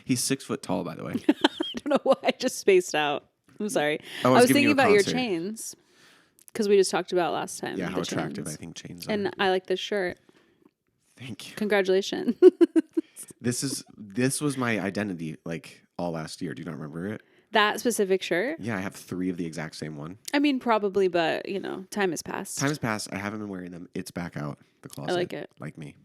He's 6 foot tall, by the way. I don't know why I just spaced out. I'm sorry. Oh, I was giving thinking you a about your concert. chains because we just talked about last time. Yeah, the how attractive chains. I think chains are. And I like this shirt. Thank you. Congratulations. This was my identity like all last year. Do you not remember it? That specific shirt? Yeah, I have 3 of the exact same one. I mean, probably, but, time has passed. Time has passed. I haven't been wearing them. It's back out the closet. I like it. Like me.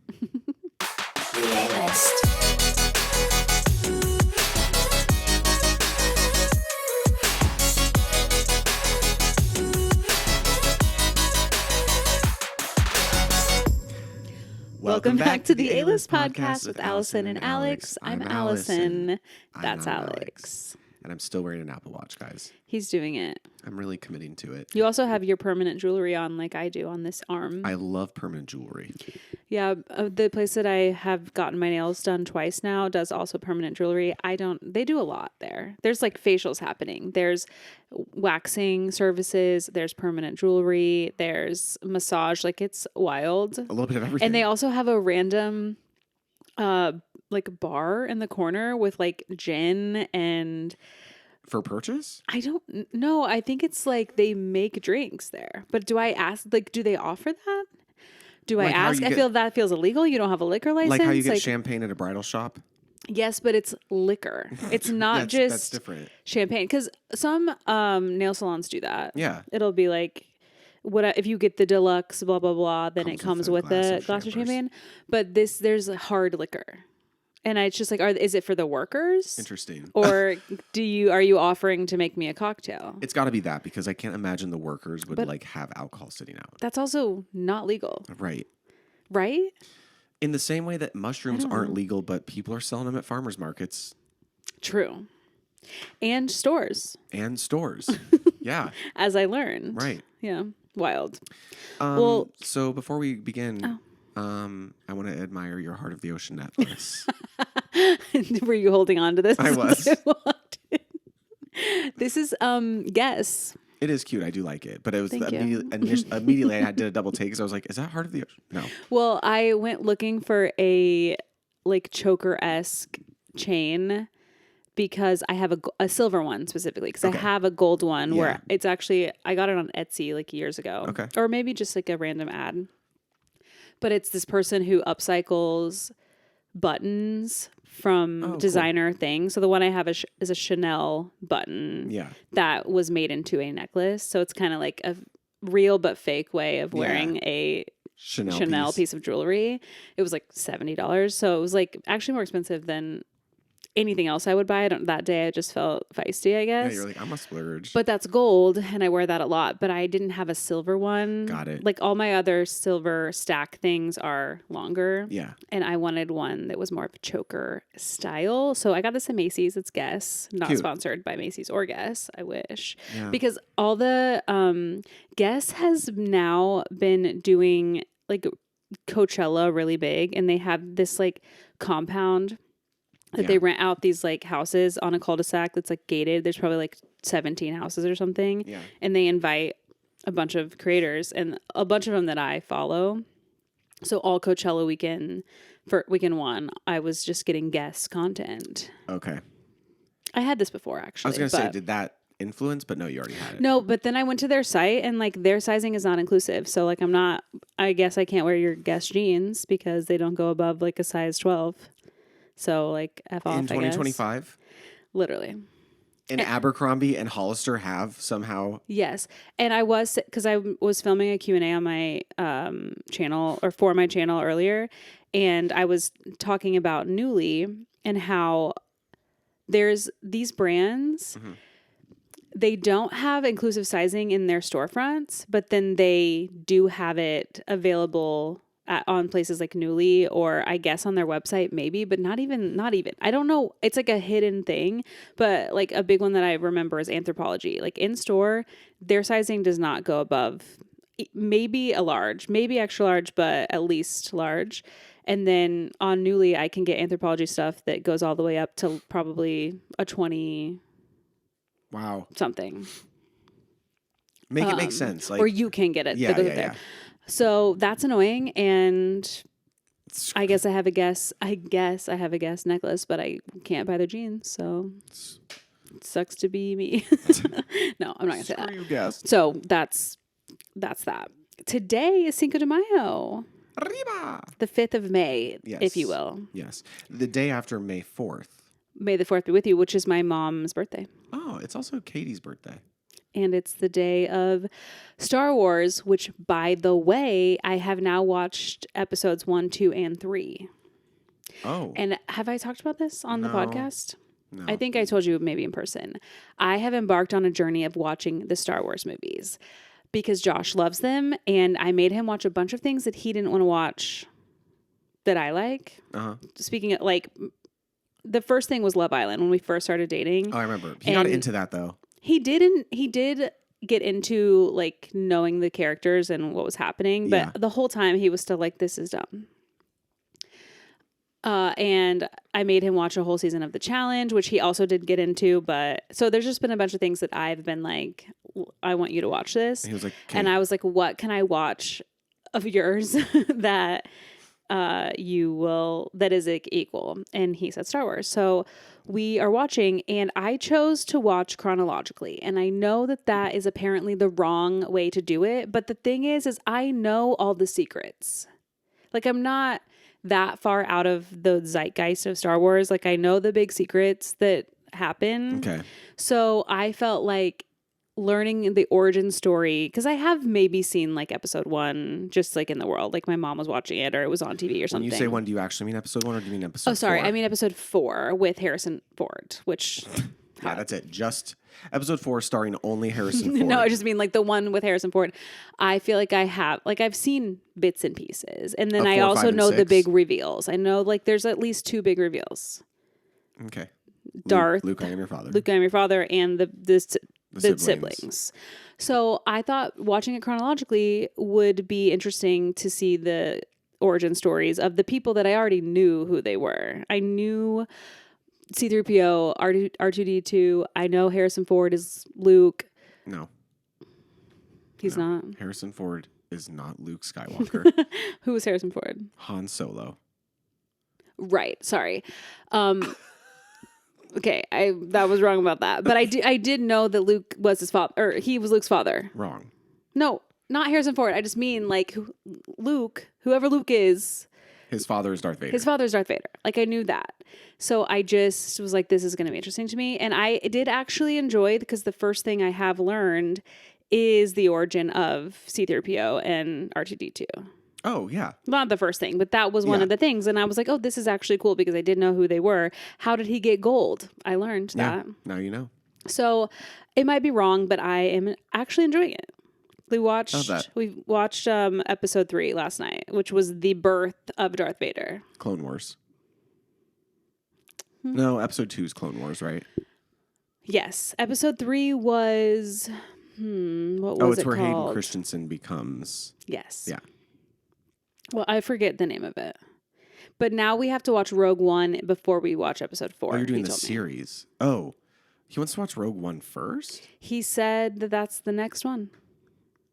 Welcome back to the A-List podcast with Allison and Alex. I'm Allison. That's Alex. And I'm still wearing an Apple Watch, guys. He's doing it. I'm really committing to it. You also have your permanent jewelry on like I do on this arm. I love permanent jewelry. Yeah, the place that I have gotten my nails done twice now does also permanent jewelry. They do a lot there. There's like facials happening. There's waxing services. There's permanent jewelry. There's massage. Like it's wild. A little bit of everything. And they also have a random like bar in the corner with like gin and... For purchase? I don't know. I think it's like they make drinks there. But do I ask, like, do they offer that? Do I ask? I feel that feels illegal. You don't have a liquor license. Like how you get champagne at a bridal shop? Yes, but it's liquor. It's not that's different. Champagne. Because some nail salons do that. Yeah. It'll be like, if you get the deluxe, blah, blah, blah, then it comes with a glass of champagne. But there's a hard liquor. And it's just like, is it for the workers? Interesting. Or are you offering to make me a cocktail? It's got to be that because I can't imagine the workers would like have alcohol sitting out. That's also not legal. Right. Right? In the same way that mushrooms aren't legal, but people are selling them at farmers markets. True. And stores. Yeah. As I learned. Right. Yeah. Wild. So before we begin... I want to admire your Heart of the Ocean necklace. Were you holding on to this? I was. This is Guess. It is cute. I do like it, but it was immediately I did a double take because I was like, "Is that Heart of the Ocean?" No. Well, I went looking for a like choker-esque chain because I have a silver one specifically because I have a gold one where it's actually I got it on Etsy like years ago. Okay. Or maybe just like a random ad. But it's this person who upcycles buttons from designer things. So the one I have is a Chanel button that was made into a necklace. So it's kind of like a real but fake way of wearing a Chanel piece of jewelry. It was like $70. So it was like actually more expensive than anything else I would buy. That day I just felt feisty, I guess. Yeah, you're like, I'm a splurge. But that's gold, and I wear that a lot. But I didn't have a silver one. Got it. Like all my other silver stack things are longer. Yeah. And I wanted one that was more of a choker style. So I got this at Macy's. It's Guess. Not sponsored by Macy's or Guess. I wish. Yeah. Because all the Guess has now been doing like Coachella really big, and they have this like compound that they rent out these like houses on a cul-de-sac that's like gated. There's probably like 17 houses or something. Yeah. And they invite a bunch of creators and a bunch of them that I follow. So all Coachella weekend for weekend one, I was just getting Guess content. Okay. I had this before actually. I was going to say, did that influence? But no, you already had it. No, but then I went to their site and like their sizing is not inclusive. So like I guess I can't wear your Guess jeans because they don't go above like a size 12. So, like, F off, in 2025? Literally. And Abercrombie and Hollister have somehow? Yes. And because I was filming a Q&A on my channel, or for my channel earlier, and I was talking about Nuuly and how there's these brands, they don't have inclusive sizing in their storefronts, but then they do have it available on places like Nuuly or I guess on their website maybe, but not even. I don't know. It's like a hidden thing, but like a big one that I remember is Anthropologie. Like in store, their sizing does not go above maybe a large, maybe extra large, but at least large. And then on Nuuly, I can get Anthropologie stuff that goes all the way up to probably a 20. Wow. Something. Make it make sense. Like, or you can get it. Yeah. So that's annoying. And I guess I have a guess. I guess I have a guess necklace, but I can't buy their jeans, so it sucks to be me. No, I'm not gonna say that. You guessed. So that's that. Today is Cinco de Mayo, Arriba! the 5th of May, Yes. if you will. Yes. The day after May 4th. May the 4th be with you, which is my mom's birthday. Oh, it's also Katie's birthday. And it's the day of Star Wars, which, by the way, I have now watched episodes 1, 2, and 3. Oh. And have I talked about this on the podcast? No. I think I told you maybe in person. I have embarked on a journey of watching the Star Wars movies because Josh loves them, and I made him watch a bunch of things that he didn't want to watch that I like. Uh-huh. Speaking of, like, the first thing was Love Island when we first started dating. Oh, I remember. He got into that, though. He did get into, like, knowing the characters and what was happening, but the whole time he was still like, this is dumb. And I made him watch a whole season of The Challenge, which he also did get into, but so there's just been a bunch of things that I've been like, I want you to watch this. And he was like, and I was like, what can I watch of yours that that is equal? And he said Star Wars. So we are watching, and I chose to watch chronologically. And I know that is apparently the wrong way to do it. But the thing is I know all the secrets. Like, I'm not that far out of the zeitgeist of Star Wars. Like, I know the big secrets that happen. Okay. So I felt like learning the origin story, because I have maybe seen like episode 1 just like in the world, like my mom was watching it or it was on TV or something. When you say 1, do you actually mean episode 1 or do you mean episode 4? Oh, sorry. 4? I mean episode 4 with Harrison Ford, which... Yeah, that's it. Just episode 4 starring only Harrison Ford. No, I just mean like the one with Harrison Ford. I feel like I've seen bits and pieces. And then I 4, also 5, know 6. the big reveals. I know like there's at least 2 big reveals. Okay. Darth. Luke, I am your father. Luke, I am your father, and the siblings. So I thought watching it chronologically would be interesting to see the origin stories of the people that I already knew who they were. I knew C-3PO, R2-D2. I know Harrison Ford is Luke. No. He's not. Harrison Ford is not Luke Skywalker. Who is Harrison Ford? Han Solo. Right. Sorry. Okay, that was wrong about that. But I did know that Luke was his father, or he was Luke's father. Wrong. No, not Harrison Ford. I just mean like Luke, whoever Luke is. His father is Darth Vader. His father is Darth Vader. Like, I knew that. So I just was like, this is going to be interesting to me. And I did actually enjoy it because the first thing I have learned is the origin of C-3PO and R2-D2. Oh, yeah. Not the first thing, but that was one of the things. And I was like, oh, this is actually cool because I didn't know who they were. How did he get gold? I learned that. Now you know. So it might be wrong, but I am actually enjoying it. We watched episode 3 last night, which was the birth of Darth Vader. Clone Wars. No, episode 2 is Clone Wars, right? Yes. Episode 3 was what was it called? Oh, it's where Hayden Christensen becomes. Yes. Yeah. Well, I forget the name of it. But now we have to watch Rogue One before we watch episode 4. Oh, you're doing the series. Oh. He wants to watch Rogue One first? He said that that's the next one.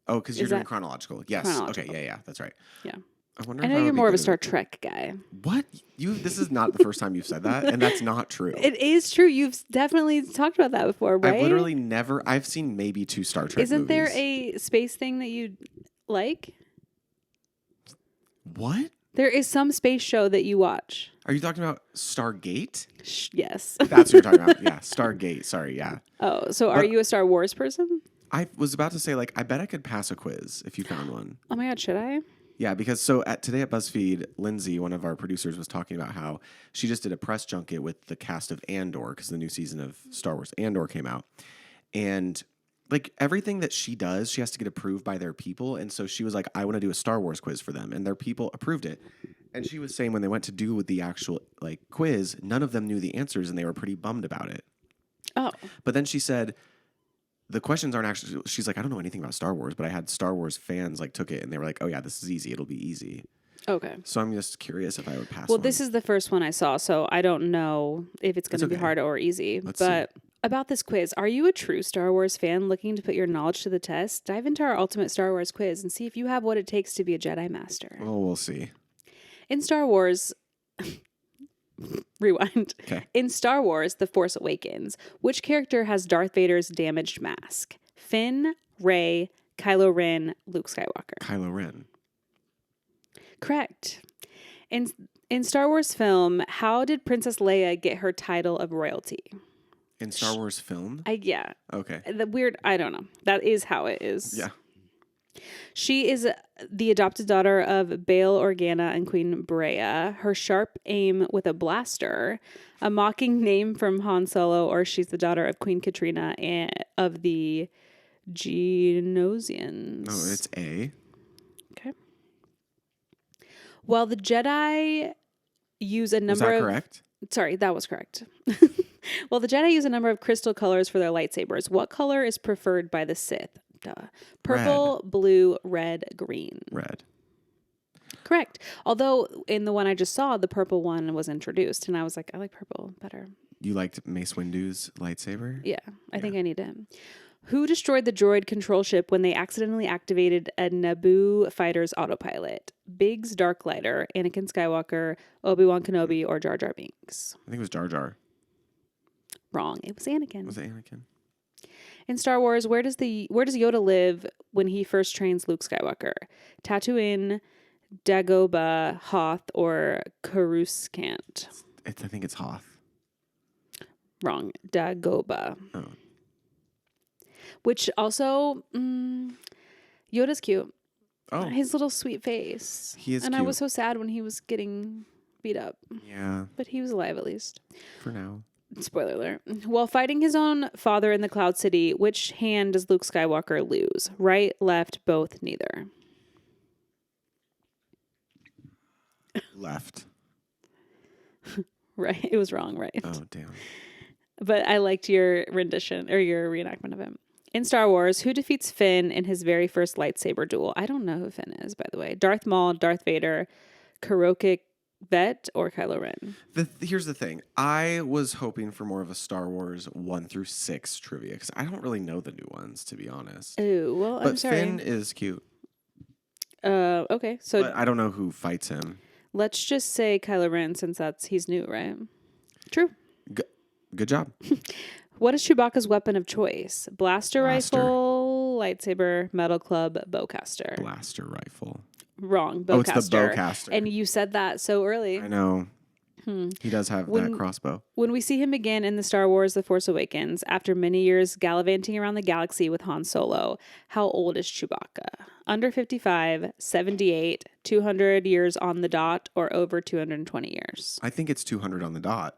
Oh, because you're doing chronological. Yes. Chronological. Okay, yeah, that's right. Yeah. I know you're more of a Star Trek guy. What? This is not the first time you've said that, and that's not true. It is true. You've definitely talked about that before, right? I've literally never... I've seen maybe 2 Star Trek Isn't movies. there a space thing that you like? What? There is some space show that you watch. Are you talking about Stargate? Yes. That's what you're talking about. Yeah, Stargate. Sorry, yeah. Oh, so are you a Star Wars person? I was about to say, like, I bet I could pass a quiz if you found one. Oh my God, should I? Yeah, because today at BuzzFeed, Lindsay, one of our producers, was talking about how she just did a press junket with the cast of Andor because the new season of Star Wars Andor came out. And like everything that she does, she has to get approved by their people. And so she was like, I want to do a Star Wars quiz for them. And their people approved it. And she was saying when they went to do the actual like quiz, none of them knew the answers and they were pretty bummed about it. Oh. But then she said, the questions aren't actually, she's like, I don't know anything about Star Wars, but I had Star Wars fans like took it and they were like, oh yeah, this is easy. It'll be easy. Okay. So I'm just curious if I would pass Well, one. this is the first one I saw, so I don't know if it's going to be hard or easy. Let's but see. About this quiz, are you a true Star Wars fan looking to put your knowledge to the test? Dive into our ultimate Star Wars quiz and see if you have what it takes to be a Jedi Master. Oh, we'll see. In Star Wars, rewind. Okay. In Star Wars, The Force Awakens, which character has Darth Vader's damaged mask? Finn, Rey, Kylo Ren, Luke Skywalker. Kylo Ren. Correct. In Star Wars film, how did Princess Leia get her title of royalty? In Star Wars film? Yeah. Okay. I don't know. That is how it is. Yeah. She is the adopted daughter of Bail Organa and Queen Breya. Her sharp aim with a blaster, a mocking name from Han Solo, or she's the daughter of Queen Katrina and of the Geonosians. No, it's A. Okay. Well, the Jedi use a number Was that of... correct? Sorry, that was correct. Well, the Jedi use a number of crystal colors for their lightsabers. What color is preferred by the Sith? Duh. Purple, blue, red, green. Red. Correct. Although in the one I just saw, the purple one was introduced, and I was like, I like purple better. You liked Mace Windu's lightsaber? Yeah, I think I need him. Who destroyed the droid control ship when they accidentally activated a Naboo fighter's autopilot? Biggs Darklighter, Anakin Skywalker, Obi-Wan Kenobi, or Jar Jar Binks? I think it was Jar Jar. Wrong. It was Anakin. Was it Anakin? In Star Wars, where does Yoda live when he first trains Luke Skywalker? Tatooine, Dagobah, Hoth, or Coruscant? I think it's Hoth. Wrong. Dagobah. Oh. Which also, Yoda's cute. Oh. His little sweet face. He is and cute. I was so sad when he was getting beat up. Yeah. But he was alive at least. For now. Spoiler alert. While fighting his own father in the Cloud City, which hand does Luke Skywalker lose? Right, left, both, neither. Left. Right. It was wrong, right? Oh, damn. But I liked your rendition or your reenactment of him. In Star Wars, who defeats Finn in his very first lightsaber duel? I don't know who Finn is, by the way. Darth Maul, Darth Vader, Karokik Vet, or Kylo Ren? Here's the thing. I was hoping for more of a Star Wars 1 through 6 trivia because I don't really know the new ones, to be honest. Oh, well, But I'm sorry. Finn is cute. Okay, so But I don't know who fights him. let's just say Kylo Ren since he's new, right? True. Good job. What is Chewbacca's weapon of choice? Blaster Blaster. rifle, lightsaber, metal club, bowcaster. Blaster rifle. Wrong. Oh, Bowcaster. it's the bowcaster. And you said that so early. I know. He does have that crossbow. When we see him again in the Star Wars The Force Awakens, after many years gallivanting around the galaxy with Han Solo, how old is Chewbacca? Under 55, 78, 200 years on the dot, or over 220 years? I think it's 200 on the dot.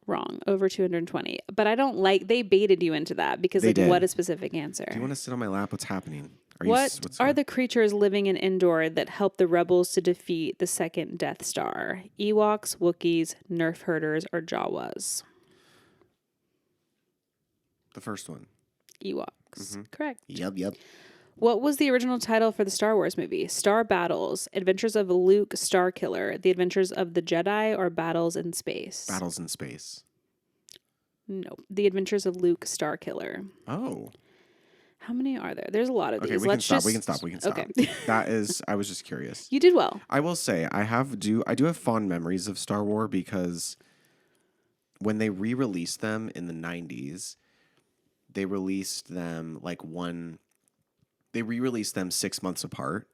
Wrong. Over 220. But I don't like, they baited you into that because They did. what a specific answer. Do you want to sit on my lap? What's happening? What are the creatures living in Endor that help the rebels to defeat the second Death Star? Ewoks, Wookiees, Nerf herders, or Jawas? The first one. Ewoks. Correct. Yep. What was the original title for the Star Wars movie? Star Battles, Adventures of Luke Starkiller, The Adventures of the Jedi, or Battles in Space? Battles in Space. No. The Adventures of Luke Starkiller. Oh. How many are there? There's a lot of these. Okay, we can stop. Okay. That is, I was just curious. You did well. I will say, I do have fond memories of Star Wars because when they re-released them in the 90s, they released them they re-released them 6 months apart.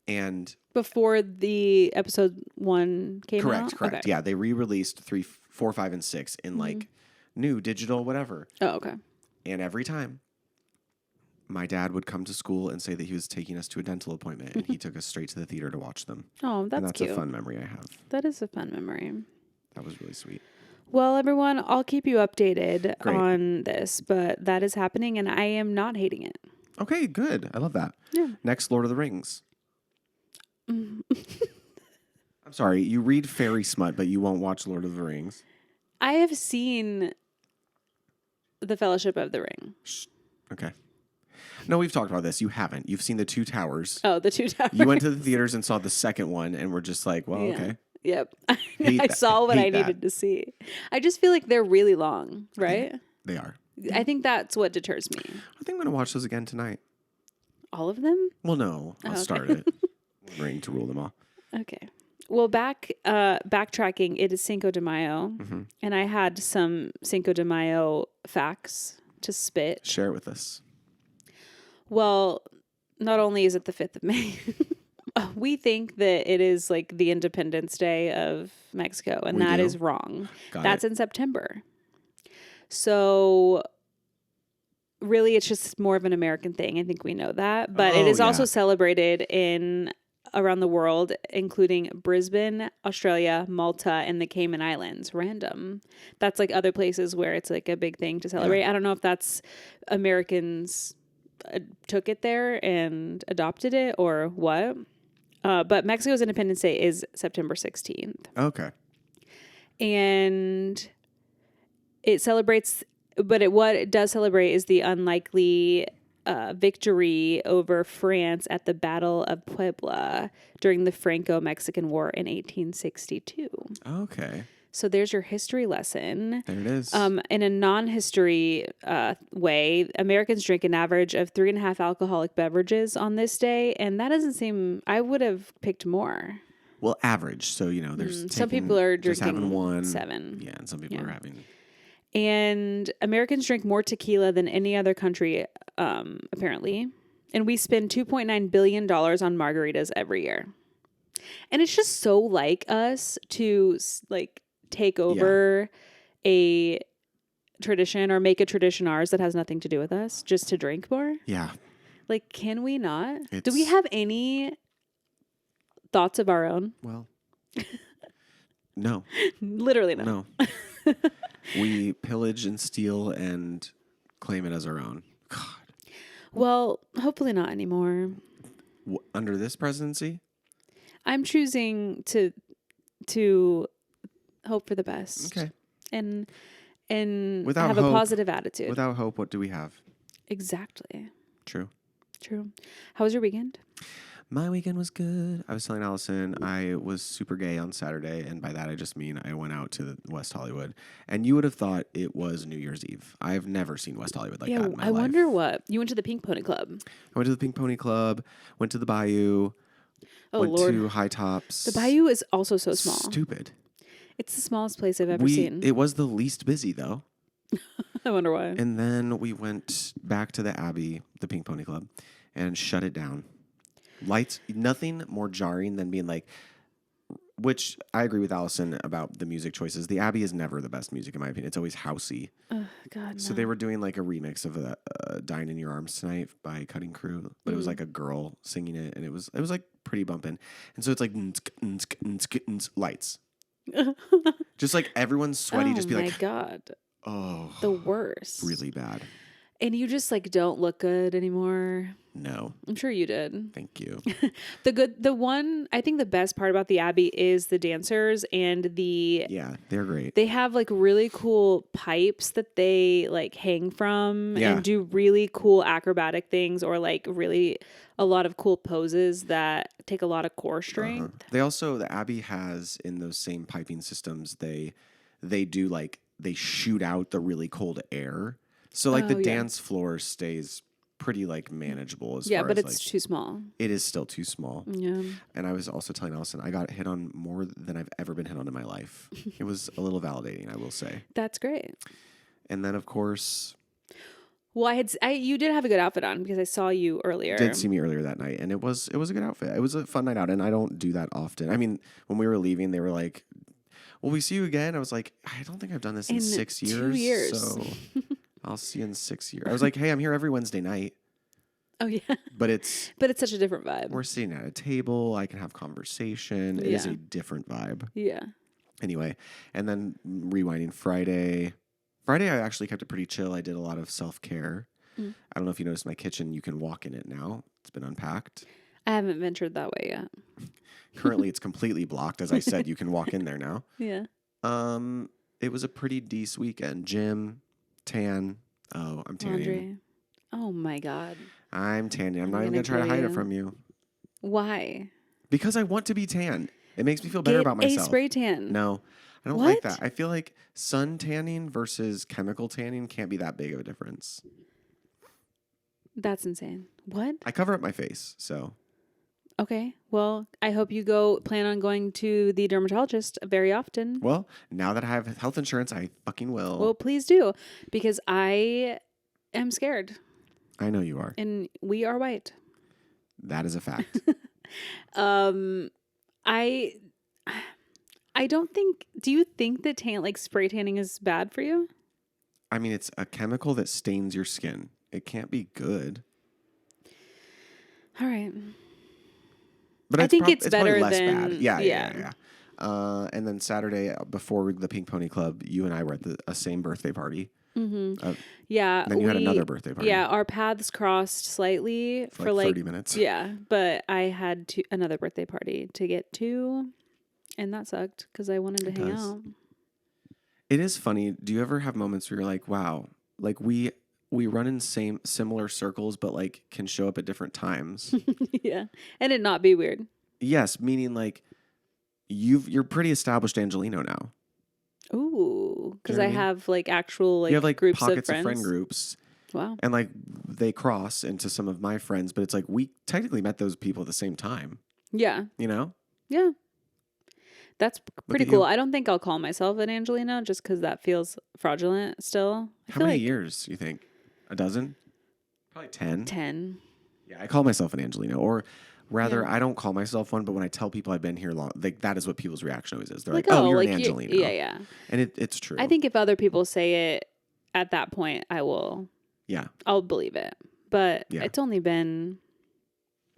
And Before the episode 1 came out? correct. Okay. Yeah, they re-released 3, 4, 5, and 6 in new digital whatever. Oh, okay. And every time my dad would come to school and say that he was taking us to a dental appointment and he took us straight to the theater to watch them. Oh, that's and that's cute. a fun memory I have. That is a fun memory. That was really sweet. Well, everyone, I'll keep you updated Great. on this, but that is happening and I am not hating it. Okay, good. I love that. Yeah. Next, Lord of the Rings. I'm sorry, you read fairy smut, but you won't watch Lord of the Rings. I have seen The Fellowship of the Ring. Okay. No, we've talked about this. You haven't. You've seen the Two Towers. Oh, the Two Towers. You went to the theaters and saw the second one and were just like, well, Yeah. okay. Yep. Hate I that. saw what I Hate that. needed to see. I just feel like they're really long, right? They are. I think that's what deters me. I think I'm going to watch those again tonight. All of them? Well, no. I'll okay. start it. Ring to rule them all. Okay. Well, backtracking, it is Cinco de Mayo, and I had some Cinco de Mayo facts to spit. Share it with us. Well, not only is it the 5th of May, we think that it is like the Independence Day of Mexico, and that is wrong. That's in September. So really, it's just more of an American thing. I think we know that. But it is also celebrated around the world, including Brisbane, Australia, Malta, and the Cayman Islands. Random. That's like other places where it's like a big thing to celebrate. Yeah. I don't know if that's Americans took it there and adopted it or what. But Mexico's Independence Day is September 16th. Okay. And it celebrates, but what it does celebrate is the unlikely victory over France at the Battle of Puebla during the Franco-Mexican War in 1862. Okay. So there's your history lesson. There it is. In a non-history way, Americans drink an average of 3.5 alcoholic beverages on this day, and that doesn't seem. I would have picked more. Well, average. So there's some people are just drinking having 7. Yeah, and some people are having. And Americans drink more tequila than any other country, apparently. And we spend $2.9 billion on margaritas every year. And it's just so like us to take over a tradition or make a tradition ours that has nothing to do with us just to drink more. Yeah. Like, can we not? Do we have any thoughts of our own? Well, no. Literally no. No. We pillage and steal and claim it as our own. God. Well, hopefully not anymore. Under this presidency? I'm choosing to hope for the best. Okay. And without have hope, a positive attitude. Without hope, what do we have? Exactly. True. How was your weekend? My weekend was good. I was telling Allison I was super gay on Saturday, and by that I just mean I went out to West Hollywood. And you would have thought it was New Year's Eve. I've never seen West Hollywood like that in my life. I wonder what. You went to the Pink Pony Club. I went to the Pink Pony Club, went to the Bayou, went to High Tops. The Bayou is also so small. Stupid. It's the smallest place I've ever seen. It was the least busy, though. I wonder why. And then we went back to the Abbey, the Pink Pony Club, and shut it down. Lights, nothing more jarring than being like, which I agree with Allison about the music choices. The Abbey is never the best music, in my opinion. It's always housey. Oh, God, So they were doing like a remix of Dying in Your Arms Tonight by Cutting Crew, but it was like a girl singing it, and it was like pretty bumping. And so it's like lights. Just like everyone's sweaty, just be like, oh my God. Oh, the worst. Really bad. And you just like don't look good anymore. No. I'm sure you did. Thank you. I think the best part about the Abbey is the dancers and yeah, they're great. They have like really cool pipes that they like hang from and do really cool acrobatic things or like really a lot of cool poses that take a lot of core strength. They also, the Abbey has in those same piping systems, they do like, they shoot out the really cold air. So like the dance floor stays pretty like manageable as far as but it's like, too small. It is still too small. Yeah. And I was also telling Allison I got hit on more than I've ever been hit on in my life. It was a little validating, I will say. That's great. And then of course, well, you did have a good outfit on because I saw you earlier. Did see me earlier that night, and it was a good outfit. It was a fun night out, and I don't do that often. I mean, when we were leaving, they were like, "Will we see you again?" I was like, "I don't think I've done this in 6 years. 2 years. So I'll see you in 6 years." I was like, "Hey, I'm here every Wednesday night." Oh yeah, but it's such a different vibe. We're sitting at a table. I can have conversation. It is a different vibe. Yeah. Anyway, and then rewinding Friday. Friday, I actually kept it pretty chill. I did a lot of self-care. I don't know if you noticed my kitchen. You can walk in it now. It's been unpacked. I haven't ventured that way yet. Currently, it's completely blocked. As I said, you can walk in there now. Yeah. It was a pretty decent weekend. Gym, tan. Oh, I'm tanning. Laundry. Oh, my God. I'm tanning. I'm not even going to try to hide it from you. Why? Because I want to be tan. It makes me feel better about myself. A spray tan. No, I don't like that. I feel like sun tanning versus chemical tanning can't be that big of a difference. That's insane. What? I cover up my face, so. Okay. Well, I hope you plan on going to the dermatologist very often. Well, now that I have health insurance, I fucking will. Well, please do, because I am scared, I know you are. and we are white. That is a fact. I don't think. Do you think that spray tanning is bad for you? I mean, it's a chemical that stains your skin. It can't be good. All right. But I think it's probably better less than bad. Yeah. And then Saturday before the Pink Pony Club, you and I were at a same birthday party. Mm-hmm. Yeah. Then you had another birthday party. Yeah, our paths crossed slightly for like 30 minutes. Yeah, but I had another birthday party to get to, and that sucked because I wanted to hang out. It is funny. Do you ever have moments where you're like, wow, like we run in similar circles, but like can show up at different times? Yeah, and it not be weird. Yes, meaning like you're pretty established Angelino now. Ooh, because You know I what I mean? have like actual You have like groups pockets of friends. friend groups. Wow. And like they cross into some of my friends, but it's like we technically met those people at the same time. Yeah. You know? Yeah. That's pretty at cool. you. I don't think I'll call myself an Angelino just because that feels fraudulent still. How many years you think? A dozen? Probably 10. 10. Yeah, I call myself an Angelino. Or rather, Yeah. I don't call myself one, but when I tell people I've been here long, like that is what people's reaction always is. They're Like, like, oh, you're like an Angelino. yeah. And it's true. I think if other people say it at that point, I'll believe it. But it's only been,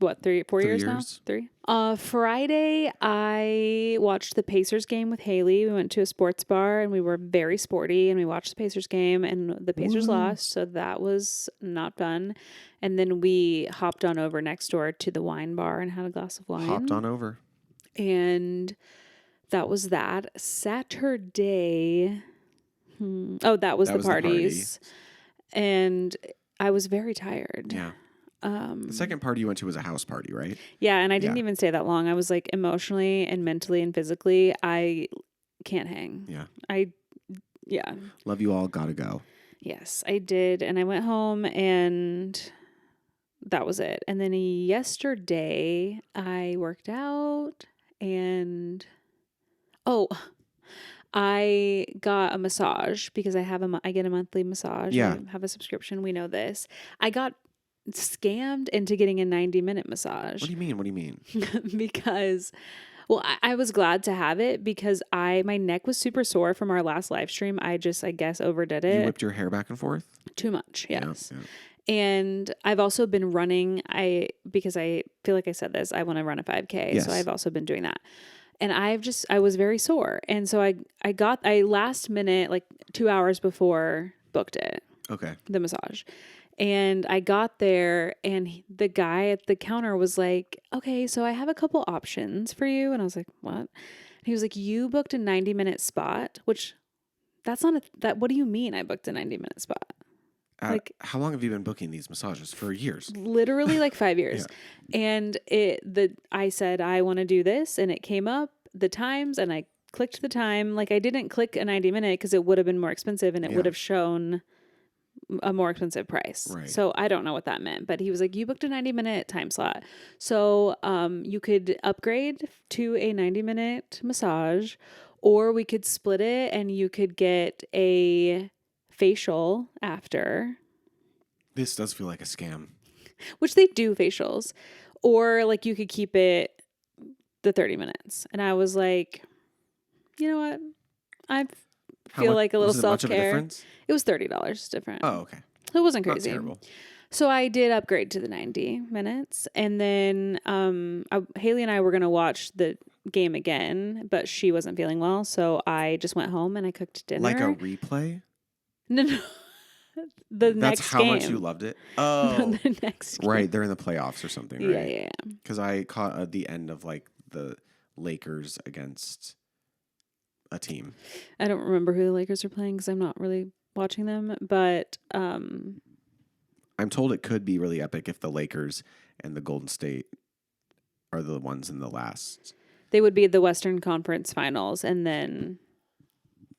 what, 4 years now? 3? Friday, I watched the Pacers game with Haley. We went to a sports bar and we were very sporty and we watched the Pacers game and the Pacers lost. So that was not fun. And then we hopped on over next door to the wine bar and had a glass of wine. Hopped on over. And that was that. Saturday. That was the parties. And I was very tired. Yeah. The second party you went to was a house party, right? Yeah, and I didn't even stay that long. I was like emotionally and mentally and physically, I can't hang. Yeah. Love you all, gotta go. Yes, I did. And I went home and that was it. And then yesterday I worked out and I got a massage because I get a monthly massage. Yeah. I have a subscription. We know this. I got scammed into getting a 90-minute massage. What do you mean? Because, well, I was glad to have it because my neck was super sore from our last live stream. I guess overdid it. You whipped your hair back and forth? Too much, yes. Yeah. And I've also been running. Because I feel like I said this, I want to run a 5K. Yes. So I've also been doing that. And I was very sore. And so I last minute, like 2 hours before, booked it. Okay. The massage. And I got there and the guy at the counter was like, okay, so I have a couple options for you. And I was like, what? And he was like, you booked a 90-minute spot, which that's not what do you mean I booked a 90-minute spot? How long have you been booking these massages? For years. Literally like 5 years. Yeah. And I said, I want to do this. And it came up the times and I clicked the time. Like I didn't click a 90-minute because it would have been more expensive and it would have shown a more expensive price. Right. So I don't know what that meant, but he was like, you booked a 90-minute time slot. So you could upgrade to a 90-minute massage, or we could split it and you could get a facial after. This does feel like a scam. Which they do facials. Or like you could keep it the 30 minutes. And I was like, you know what? I feel like a little self-care. It was $30 different. Oh, okay. It wasn't crazy. Not terrible. So I did upgrade to the 90 minutes. And then Haley and I were going to watch the game again, but she wasn't feeling well. So I just went home and I cooked dinner. Like a replay? No. That's how much you loved it? Oh. The next game. Right. They're in the playoffs or something, right? Yeah. Because I caught the end of like the Lakers against a team. I don't remember who the Lakers are playing because I'm not really watching them, but I'm told it could be really epic if the Lakers and the Golden State are the ones in the last. They would be the Western Conference Finals, and then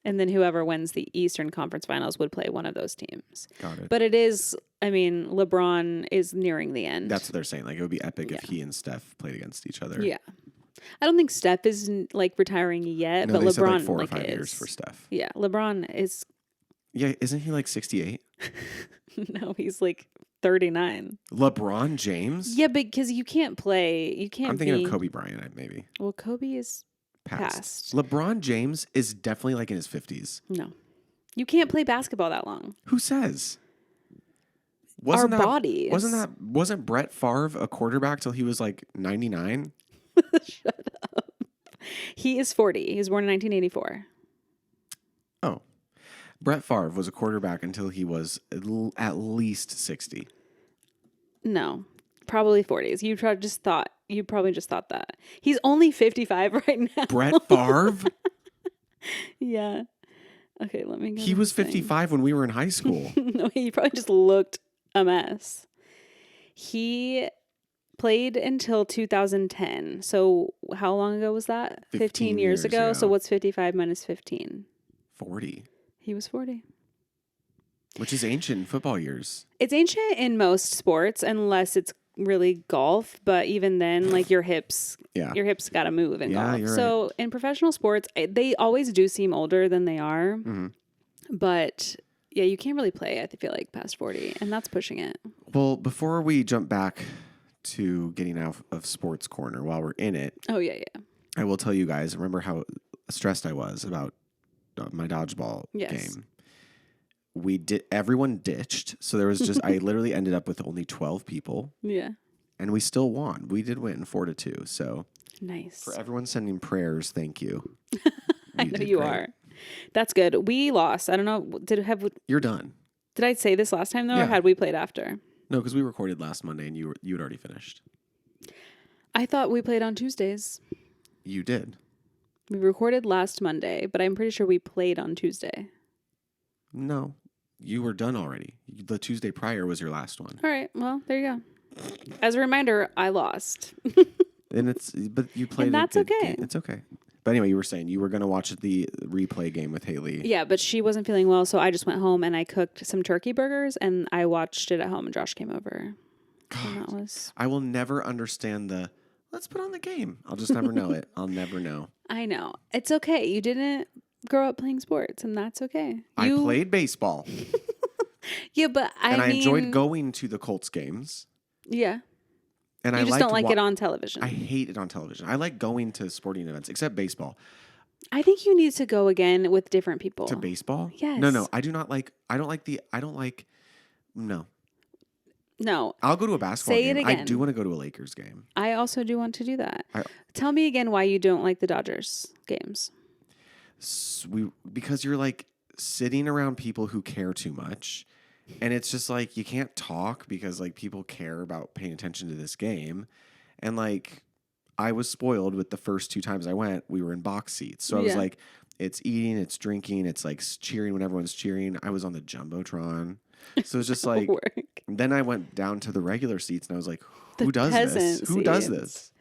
And then whoever wins the Eastern Conference Finals would play one of those teams. Got it. But it is, I mean, LeBron is nearing the end. That's what they're saying. Like, it would be epic if he and Steph played against each other. Yeah. I don't think Steph is like retiring yet, No, but they LeBron said like 4 or like 5 is. years for Steph. Yeah, LeBron is. Yeah, isn't he like 68? No, he's like 39. LeBron James? Yeah, because you can't play. You can't. I'm thinking of Kobe Bryant, maybe. Well, Kobe is past. LeBron James is definitely like in his 50s. No, you can't play basketball that long. Who says? Bodies. Wasn't Brett Favre a quarterback till he was like 99? Shut up. He is 40. He was born in 1984. Oh. Brett Favre was a quarterback until he was at least 60. No, probably 40s. You probably just thought that. He's only 55 right now. Brett Favre? Yeah. Okay, let me go. He was 55 when we were in high school. No, he probably just looked a mess. He played until 2010. So how long ago was that? 15 years ago. Yeah. So what's 55 minus 15? 40. He was 40. Which is ancient in football years. It's ancient in most sports unless it's really golf, but even then, like your hips got to move in golf. You're So right. in professional sports, they always do seem older than they are. Mm-hmm. But yeah, you can't really play, I feel like, past 40, and that's pushing it. Well, before we jump back to getting out of Sports Corner while we're in it, Oh, yeah. I will tell you guys, remember how stressed I was about my dodgeball game? Everyone ditched. So there was just, I literally ended up with only 12 people. Yeah. And we still won. We did win 4-2. So Nice. for everyone sending prayers, thank you. I know you are. That's good. We lost. I don't know. You're done. Did I say this last time though, or Yeah. had we played after? No, because we recorded last Monday and you had already finished. I thought we played on Tuesdays. You did. We recorded last Monday, but I'm pretty sure we played on Tuesday. No, you were done already. The Tuesday prior was your last one. All right. Well, there you go. As a reminder, I lost. But you played. And that's okay. Game. It's okay. But anyway, you were saying you were going to watch the replay game with Haley. Yeah, but she wasn't feeling well, so I just went home and I cooked some turkey burgers and I watched it at home and Josh came over. God, I will never understand let's put on the game. I'll just never know it. I'll never know. I know. It's okay. You didn't grow up playing sports and that's okay. I played baseball. Yeah, but I enjoyed going to the Colts games. Yeah. And you just don't like it on television. I hate it on television. I like going to sporting events, except baseball. I think you need to go again with different people. To baseball? Yes. No. I don't like. No. I'll go to a basketball Say game. it again. I do want to go to a Lakers game. I also do want to do that. Tell me again why you don't like the Dodgers games. Because you're like sitting around people who care too much. And it's just like you can't talk because like people care about paying attention to this game. And like I was spoiled with the first 2 times I went, we were in box seats. So I was like, it's eating, it's drinking, it's like cheering when everyone's cheering. I was on the Jumbotron. So it's just like, then I went down to the regular seats and I was like, who does this? Who does this?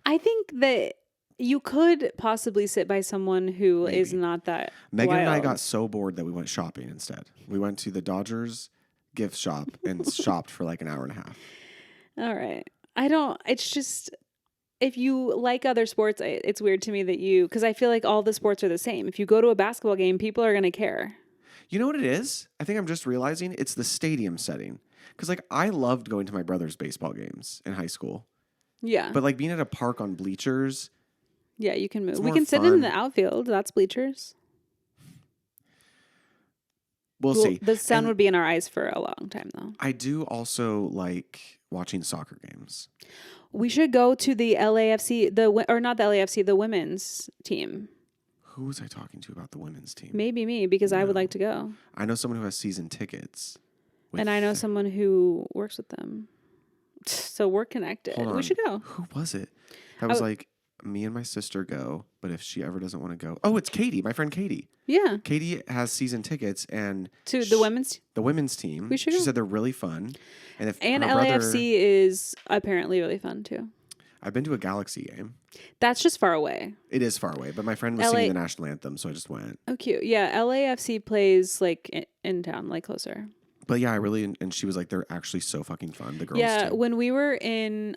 I think that you could possibly sit by someone who is not that Megan wild. and I got so bored that we went shopping instead. We went to the Dodgers gift shop and shopped for like an hour and a half. All right. It's just, if you like other sports, it's weird to me that because I feel like all the sports are the same. If you go to a basketball game, people are going to care. You know what it is? I think I'm just realizing it's the stadium setting. Because like I loved going to my brother's baseball games in high school. Yeah. But like being at a park on bleachers. Yeah, you can move. We more can sit fun. in the outfield. That's bleachers. We'll see. The sun would be in our eyes for a long time, though. I do also like watching soccer games. We should go to the LAFC, not the LAFC, the women's team. Who was I talking to about the women's team? Maybe me, because I would like to go. I know someone who has season tickets. And I know someone who works with them. So we're connected. Hold on. We should go. Who was it? That was like, me and my sister go, but if she ever doesn't want to go. Oh, it's Katie, my friend Katie. Yeah. Katie has season tickets and to the women's team. We should She go. said they're really fun. And LAFC is apparently really fun too. I've been to a Galaxy game. That's just far away. It is far away, but my friend was LA singing the national anthem, so I just went. Oh, cute. Yeah, LAFC plays like in town, like closer. But yeah, I really, and she was like, they're actually so fucking fun. The girls Yeah, too. when we were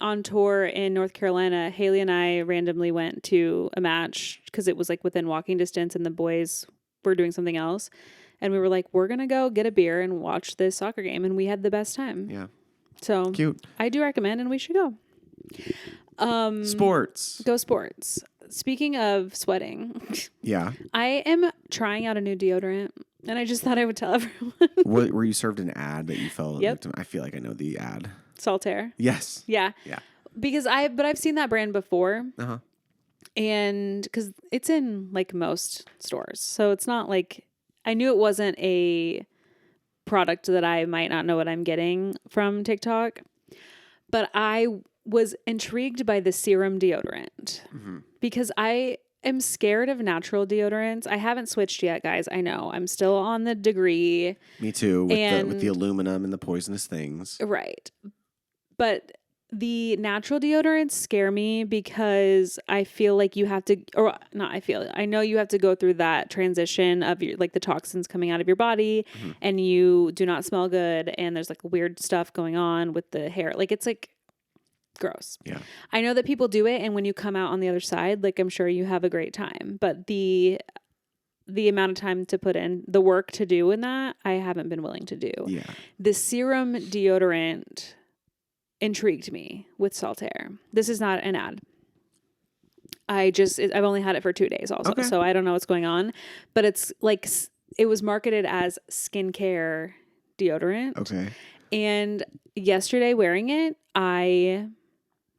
on tour in North Carolina, Haley and I randomly went to a match because it was like within walking distance and the boys were doing something else. And we were like, we're going to go get a beer and watch this soccer game. And we had the best time. Yeah. So Cute. I do recommend and we should go. Sports. Go sports. Speaking of sweating, Yeah. I am trying out a new deodorant. And I just thought I would tell everyone. What, were you served an ad that you felt? Yep. I feel like I know the ad. Saltaire. Yes. Yeah. Yeah. Because I've seen that brand before. Uh-huh. And because it's in like most stores. So it's not like, I knew it wasn't a product that I might not know what I'm getting from TikTok. But I was intrigued by the serum deodorant because I am scared of natural deodorants. I haven't switched yet, guys. I know. I'm still on the degree. Me too, with the aluminum and the poisonous things. Right. But the natural deodorants scare me because I feel like you have to, or not I know you have to go through that transition of your, like the toxins coming out of your body and you do not smell good and there's like weird stuff going on with the hair. Like it's like gross. Yeah. I know that people do it and when you come out on the other side, like I'm sure you have a great time, but the amount of time to put in, the work to do in that, I haven't been willing to do. Yeah. The serum deodorant intrigued me with Saltaire. This is not an ad. I've only had it for 2 days also, so I don't know what's going on, but it's like, it was marketed as skincare deodorant. Okay. And yesterday wearing it, I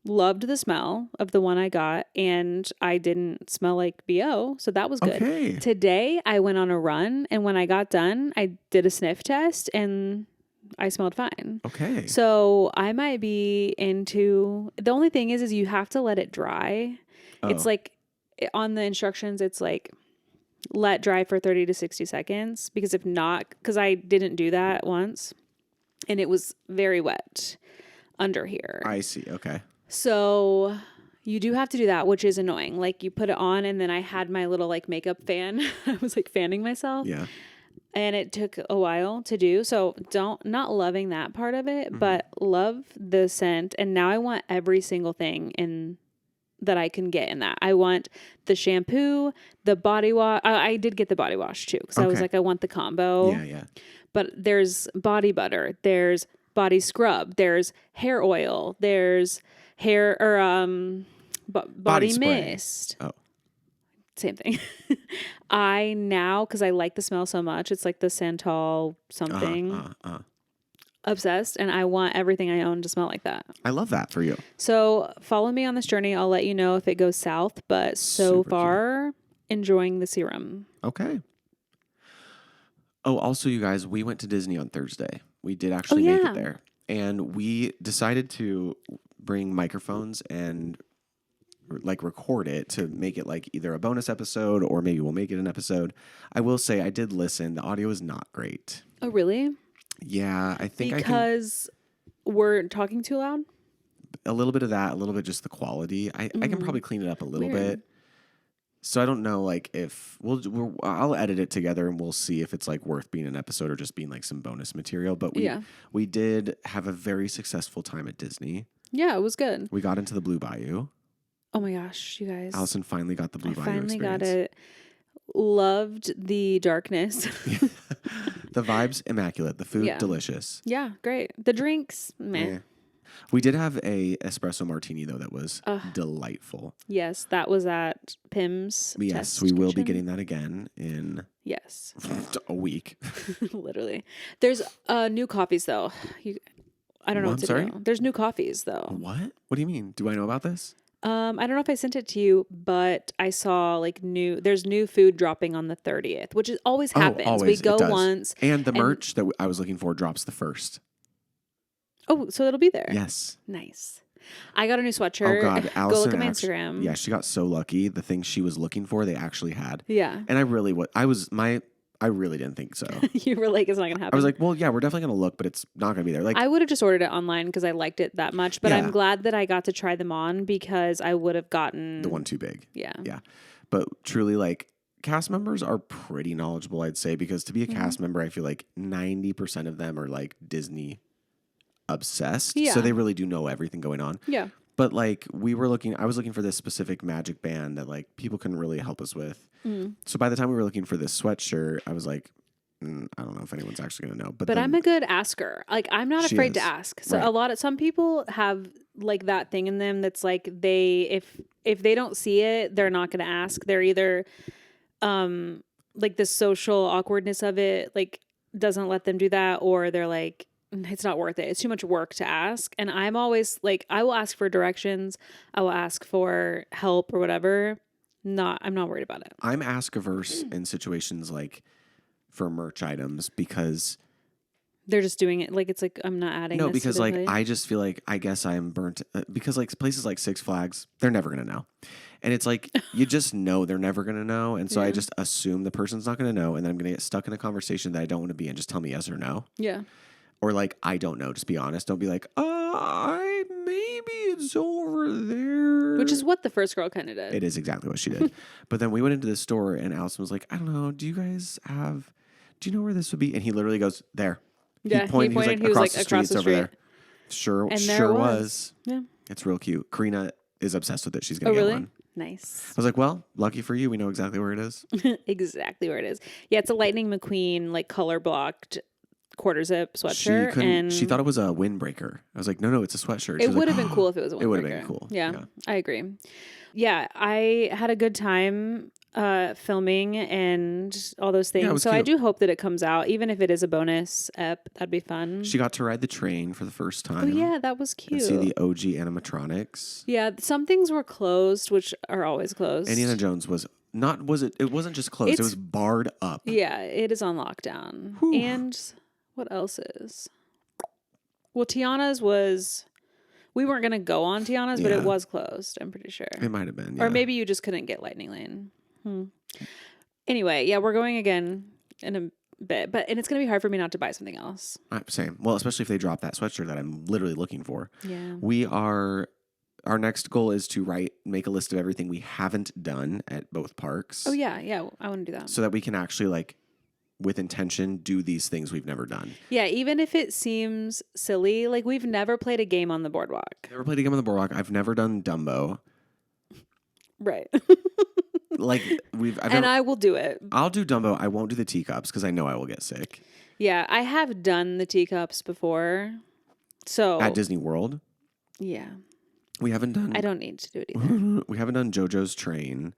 loved the smell of the one I got and I didn't smell like BO. So that was good. Okay. Today I went on a run and when I got done, I did a sniff test and I smelled fine. Okay. So I might be into, the only thing is you have to let it dry. Oh. It's like on the instructions, it's like let dry for 30 to 60 seconds because if not, because I didn't do that once and it was very wet under here. I see. Okay. So you do have to do that, which is annoying. Like you put it on and then I had my little like makeup fan. I was like fanning myself. Yeah. And it took a while to do. So not loving that part of it, but love the scent. And now I want every single thing that I can get in that. I want the shampoo, the body wash. I did get the body wash too. Cause I was like, I want the combo. Yeah. Yeah. But there's body butter, there's body scrub, there's hair oil, there's hair or body mist. Oh. Same thing. I now, because I like the smell so much, it's like the Santal something. Obsessed, and I want everything I own to smell like that. I love that for you. So follow me on this journey. I'll let you know if it goes south, but so Super far, enjoying the serum. Okay. Oh, also, you guys, we went to Disney on Thursday. We did actually make it there. And we decided to bring microphones and like record it to make it like either a bonus episode or maybe we'll make it an episode. I will say I did listen. The audio is not great. Oh, really? Yeah, I think because we're talking too loud? A little bit of that, a little bit just the quality. I can probably clean it up a little bit. So I don't know, like if I'll edit it together and we'll see if it's like worth being an episode or just being like some bonus material. But we did have a very successful time at Disney. Yeah, it was good. We got into the Blue Bayou. Oh my gosh, you guys! Allison finally got the Blue Bayou finally experience. Got it. Loved the darkness. The vibes immaculate. The food delicious. Yeah, great. The drinks, meh. Yeah. We did have a espresso martini though that was delightful. Yes, that was at Pim's. Yes, we will be getting that again in a week. Literally. There's new coffees though. I don't know what to do. There's new coffees though. What? What do you mean? Do I know about this? I don't know if I sent it to you, but I saw like there's new food dropping on the 30th, which always happens. Always. We go once. And the merch that I was looking for drops the 1st. Oh, so it'll be there. Yes. Nice. I got a new sweatshirt. Oh God, Allison. Go look at my Instagram. Yeah, she got so lucky. The things she was looking for, they actually had. Yeah. And I really my I really didn't think so. You were like, it's not going to happen. I was like, well, yeah, we're definitely going to look, but it's not going to be there. Like, I would have just ordered it online because I liked it that much. But Yeah. I'm glad that I got to try them on because I would have gotten the one too big. Yeah. Yeah. But truly, like, cast members are pretty knowledgeable, I'd say, because to be a cast member, I feel like 90% of them are like Disney obsessed. Yeah. So they really do know everything going on. Yeah. But like I was looking for this specific magic band that like people couldn't really help us with. So by the time we were looking for this sweatshirt, I was like, I don't know if anyone's actually going to know. But then, I'm a good asker. Like, I'm not She afraid to is. ask. So Right. some people have like that thing in them that's like if they don't see it, they're not going to ask. They're either like the social awkwardness of it like doesn't let them do that, or they're like, it's not worth it. It's too much work to ask. And I'm always like, I will ask for directions. I will ask for help or whatever. I'm not worried about it. I'm ask averse in situations like for merch items because They're just doing it like it's like I'm not adding. no, this because to their like plate. I just feel like I guess I'm burnt because like places like Six Flags, they're never gonna know, and it's like you just know they're never gonna know, and so I Yeah. just assume the person's not gonna know, and then I'm gonna get stuck in a conversation that I don't want to be in. Just tell me yes or no, Yeah. or like I don't know. Just be honest. Don't be like, I maybe it's over there. Which is what the first girl kind of did. It is exactly what she did. But then we went into the store, and Allison was like, I don't know. Do you know where this would be? And he literally goes, there. Yeah, He pointed. He was like, across the street. It's over there. Sure, And there sure it was. Yeah. It's real cute. Karina is obsessed with it. She's Oh, gonna get really? one. Nice. I was like, well, lucky for you, we know exactly where it is. Exactly where it is. Yeah, it's a Lightning McQueen like color blocked quarter zip sweatshirt, and She thought it was a windbreaker. I was like, no, it's a sweatshirt. She it was would like, have been cool if it was a windbreaker. It would have been cool. Yeah, I agree. Yeah, I had a good time filming and all those things. it was So I cute. do hope that it comes out, even if it is a bonus ep. That'd be fun. She got to ride the train for the first time. Oh yeah, that was And cute. see the OG animatronics. Yeah, some things were closed, which are always closed. Indiana Jones was not. Was it? It wasn't just closed. It It's- was barred up. Yeah, it is on lockdown. Whew. And what else is? Well, Tiana's was. We weren't going to go on Tiana's, but Yeah. it was closed, I'm pretty sure. It might have been. Or Yeah. maybe you just couldn't get Lightning Lane. Anyway, yeah, we're going again in a bit. And it's going to be hard for me not to buy something else. Same. Well, especially if they drop that sweatshirt that I'm literally looking for. Yeah. Our next goal is to make a list of everything we haven't done at both parks. Oh, yeah. Yeah, I want to do that. So that we can actually like with intention do these things we've never done. Yeah, even if it seems silly, like we've never played a game on the boardwalk. Never played a game on the boardwalk. I've never done Dumbo. Right. Like I will do it. I'll do Dumbo. I won't do the teacups because I know I will get sick. Yeah, I have done the teacups before. So At Disney World, yeah, we haven't done. I don't need to do it either. We haven't done JoJo's Train.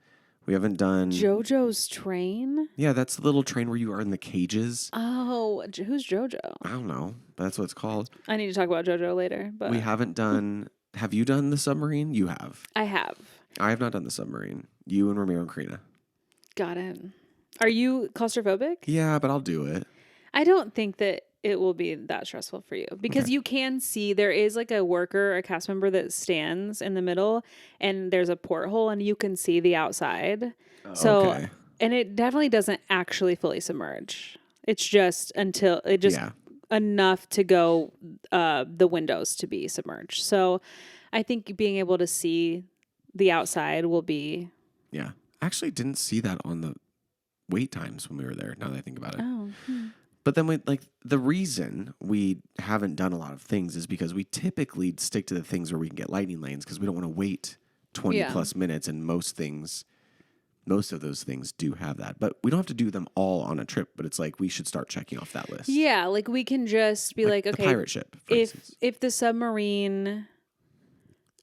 We haven't done. JoJo's Train? Yeah, that's the little train where you are in the cages. Oh, who's JoJo? I don't know. But that's what it's called. I need to talk about JoJo later, but We haven't done. Have you done the submarine? You have. I have. I have not done the submarine. You and Ramiro and Karina. Got it. Are you claustrophobic? Yeah, but I'll do it. I don't think that it will be that stressful for you because Okay. you can see there is like a worker, a cast member that stands in the middle and there's a porthole and you can see the outside. So, okay. and it definitely doesn't actually fully submerge. It's just Yeah. enough to go the windows to be submerged. So I think being able to see the outside will be. Yeah. I actually didn't see that on the wait times when we were there, now that I think about it. Oh, But then the reason we haven't done a lot of things is because we typically stick to the things where we can get lightning lanes because we don't want to wait 20 Yeah. plus minutes, and most of those things do have that. But we don't have to do them all on a trip, but it's like we should start checking off that list. yeah. Like we can just be like the okay, pirate ship, for instance. if the submarine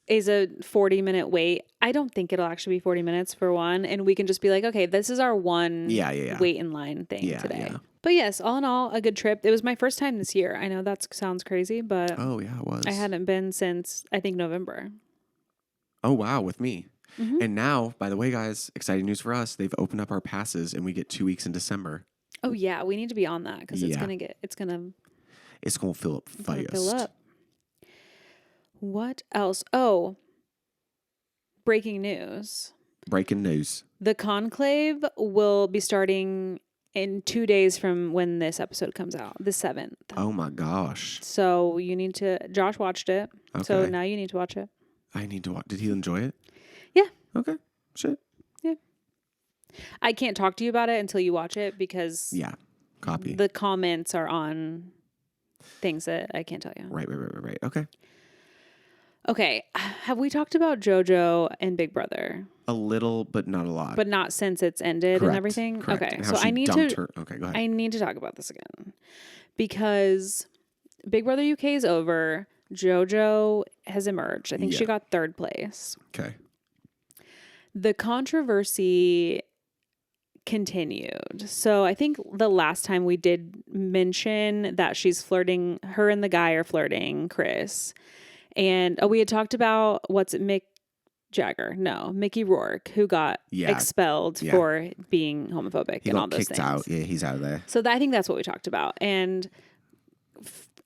is a 40-minute wait, I don't think it'll actually be 40 minutes for one. And we can just be like, okay, this is our one Yeah. wait in line thing Yeah, today. yeah. But yes, all in all, a good trip. It was my first time this year. I know that sounds crazy, but Oh, yeah, it was. I hadn't been since I think November. Oh, wow, with me. Mhm. And now, by the way, guys, exciting news for us. They've opened up our passes and we get 2 weeks in December. Oh yeah, we need to be on that because it's Yeah. gonna It's going to fill up gonna fast. fill up. What else? Oh, breaking news. Breaking news. The conclave will be starting in 2 days from when this episode comes out, the 7th. Oh my gosh. So you need to. Josh watched it, so Okay. now you need to watch it. I need to watch. Did he enjoy it? Yeah. Okay. Shit. Yeah. I can't talk to you about it until you watch it because Yeah. Copy. the comments are on things that I can't tell you. Right. Okay. Okay. Have we talked about JoJo and Big Brother? A little, but not a lot. But not since it's ended Correct. and everything? Correct. Okay. And So how she I need dumped to her. Okay, go ahead. I need to talk about this again. Because Big Brother UK is over. JoJo has emerged. I think she got 3rd place. Okay. The controversy continued. So I think the last time we did mention that she's flirting, her and the guy are flirting, Chris. And we had talked about Mickey Rourke, who got expelled for being homophobic and all those things. Out. Yeah, he's out of there. So I think that's what we talked about. And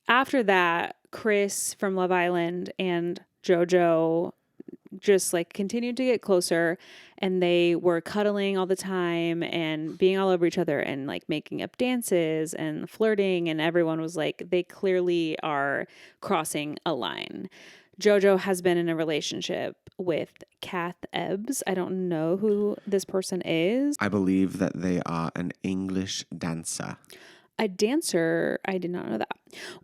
after that, Chris from Love Island and JoJo just like continued to get closer, and they were cuddling all the time and being all over each other and like making up dances and flirting, and everyone was like, they clearly are crossing a line. JoJo has been in a relationship with Kath Ebbs. I don't know who this person is. I believe that they are an English dancer. A dancer? I did not know that.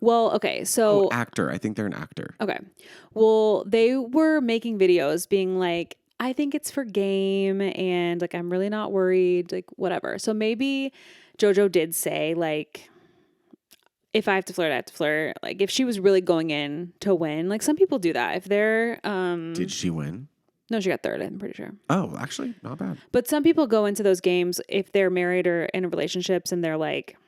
Well, okay, so... actor. I think they're an actor. Okay. Well, they were making videos being like, I think it's for game, and like, I'm really not worried, like, whatever. So maybe JoJo did say, like, if I have to flirt, I have to flirt. Like, if she was really going in to win, like, some people do that. If they're... Did she win? No, she got 3rd, I'm pretty sure. Oh, actually, not bad. But some people go into those games if they're married or in relationships, and they're like,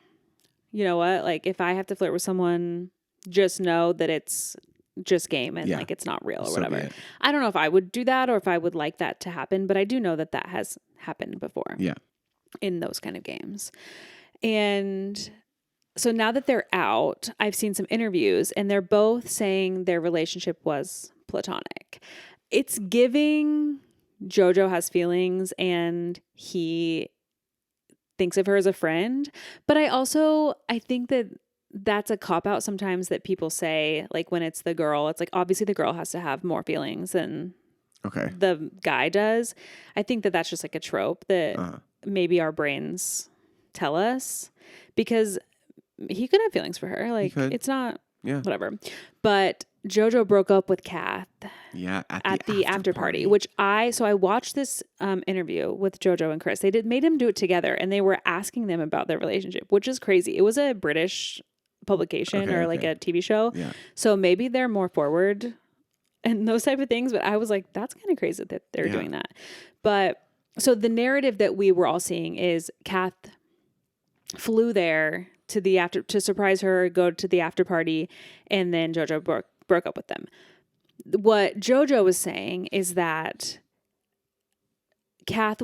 you know what? Like, if I have to flirt with someone, just know that it's just game and like it's not real or whatever. I don't know if I would do that or if I would like that to happen, but I do know that that has happened before. Yeah. In those kind of games. And so now that they're out, I've seen some interviews, and they're both saying their relationship was platonic. It's giving JoJo has feelings and he thinks of her as a friend. But I think that that's a cop-out sometimes that people say, like when it's the girl, it's like obviously the girl has to have more feelings than the guy does. I think that that's just like a trope that maybe our brains tell us, because he could have feelings for her. Like it's not whatever. But JoJo broke up with Kath at the after party, which I watched this interview with JoJo and Chris. They made him do it together, and they were asking them about their relationship, which is crazy. It was a British publication like a TV show. Yeah. So maybe they're more forward and those type of things. But I was like, that's kind of crazy that they're doing that. But so the narrative that we were all seeing is Kath flew there to surprise her, go to the after party, and then JoJo broke up with them. What JoJo was saying is that Kath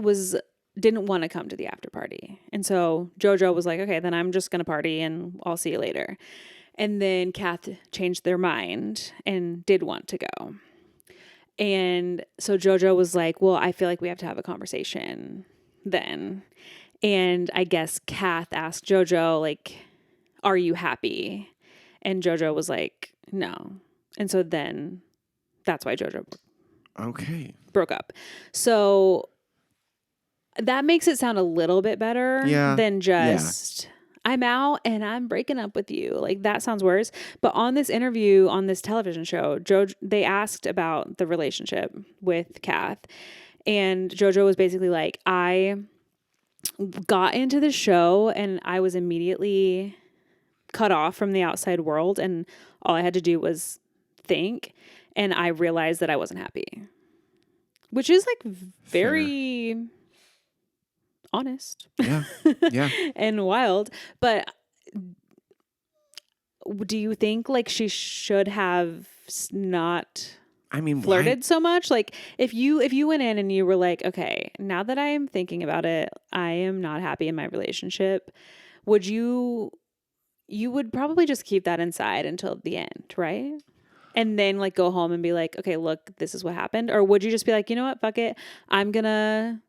didn't want to come to the after party. And so JoJo was like, okay, then I'm just going to party and I'll see you later. And then Kath changed their mind and did want to go. And so JoJo was like, well, I feel like we have to have a conversation then. And I guess Kath asked JoJo, like, are you happy? And JoJo was like, no. And so then that's why JoJo broke up. So that makes it sound a little bit better than just I'm out and I'm breaking up with you. Like that sounds worse. But on this interview on this television show, they asked about the relationship with Kath, and JoJo was basically like, I got into the show and I was immediately cut off from the outside world, and all I had to do was think, and I realized that I wasn't happy, which is like very fair. Honest. Yeah. And wild. But do you think like she should have not flirted so much? Like if you went in and you were like, okay, now that I am thinking about it, I am not happy in my relationship, you would probably just keep that inside until the end, right? And then like go home and be like, okay, look, this is what happened. Or would you just be like, you know what, fuck it, I'm gonna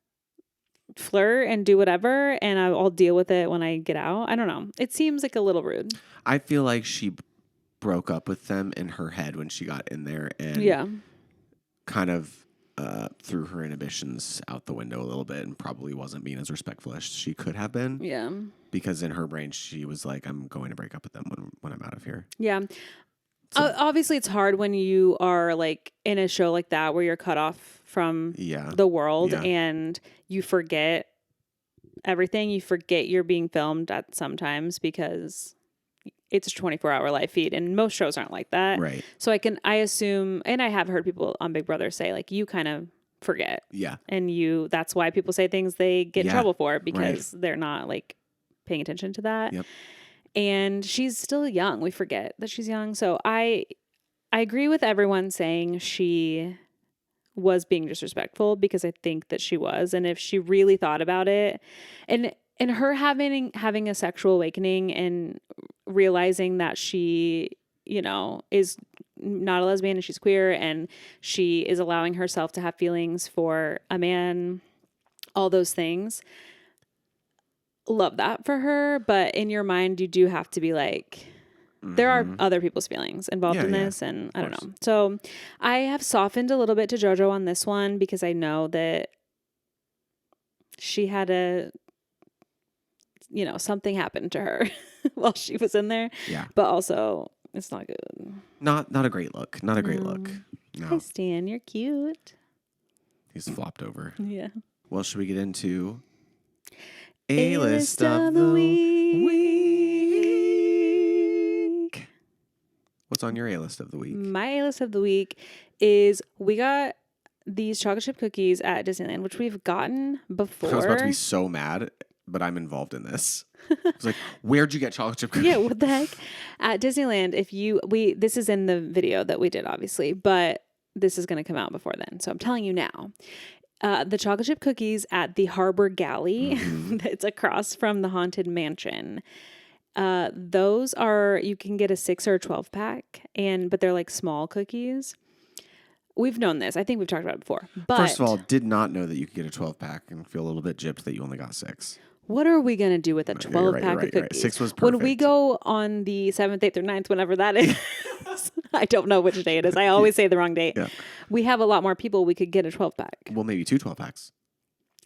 flirt and do whatever, and I'll deal with it when I get out. I don't know. It seems like a little rude. I feel like she broke up with them in her head when she got in there and Yeah. kind of threw her inhibitions out the window a little bit and probably wasn't being as respectful as she could have been. Yeah. Because in her brain, she was like, I'm going to break up with them when I'm out of here. Yeah. So, Obviously, it's hard when you are like in a show like that where you're cut off from the world and you forget everything. You forget you're being filmed at sometimes because it's a 24-hour live feed, and most shows aren't like that. Right. So I assume, and I have heard people on Big Brother say, like, you kind of forget. Yeah. And that's why people say things they get in trouble for, because they're not like paying attention to that. Yep. And she's still young. We forget that she's young. So I agree with everyone saying she was being disrespectful, because I think that she was. And if she really thought about it, and her having a sexual awakening and realizing that she, is not a lesbian and she's queer and she is allowing herself to have feelings for a man, all those things, love that for her. But in your mind, you do have to be like, there are other people's feelings involved in this. And I don't know. So I have softened a little bit to JoJo on this one, because I know that she had something happened to her while she was in there. Yeah. But also, it's not good. Not a great look. Not a great look. No. Hi, Stan. You're cute. He's flopped over. Yeah. Well, should we get into A-list of the week? What's on your A-list of the week? My A-list of the week is, we got these chocolate chip cookies at Disneyland, which we've gotten before. I was about to be so mad, but I'm involved in this. I was like, where'd you get chocolate chip cookies? Yeah, what the heck? At Disneyland, this is in the video that we did, obviously, but this is going to come out before then. So I'm telling you now. The chocolate chip cookies at the Harbor Galley, it's across from the Haunted Mansion. Those are, you can get a 6 or a 12 pack, but they're like small cookies. We've known this. I think we've talked about it before. But first of all, did not know that you could get a 12 pack and feel a little bit gypped that you only got 6. What are we going to do with a 12 pack of cookies? Right. 6 was perfect. When we go on the 7th, 8th, or 9th, whenever that is, I don't know which day it is. I always say the wrong date. Yeah. We have a lot more people. We could get a 12 pack. Well, maybe 2 12 packs.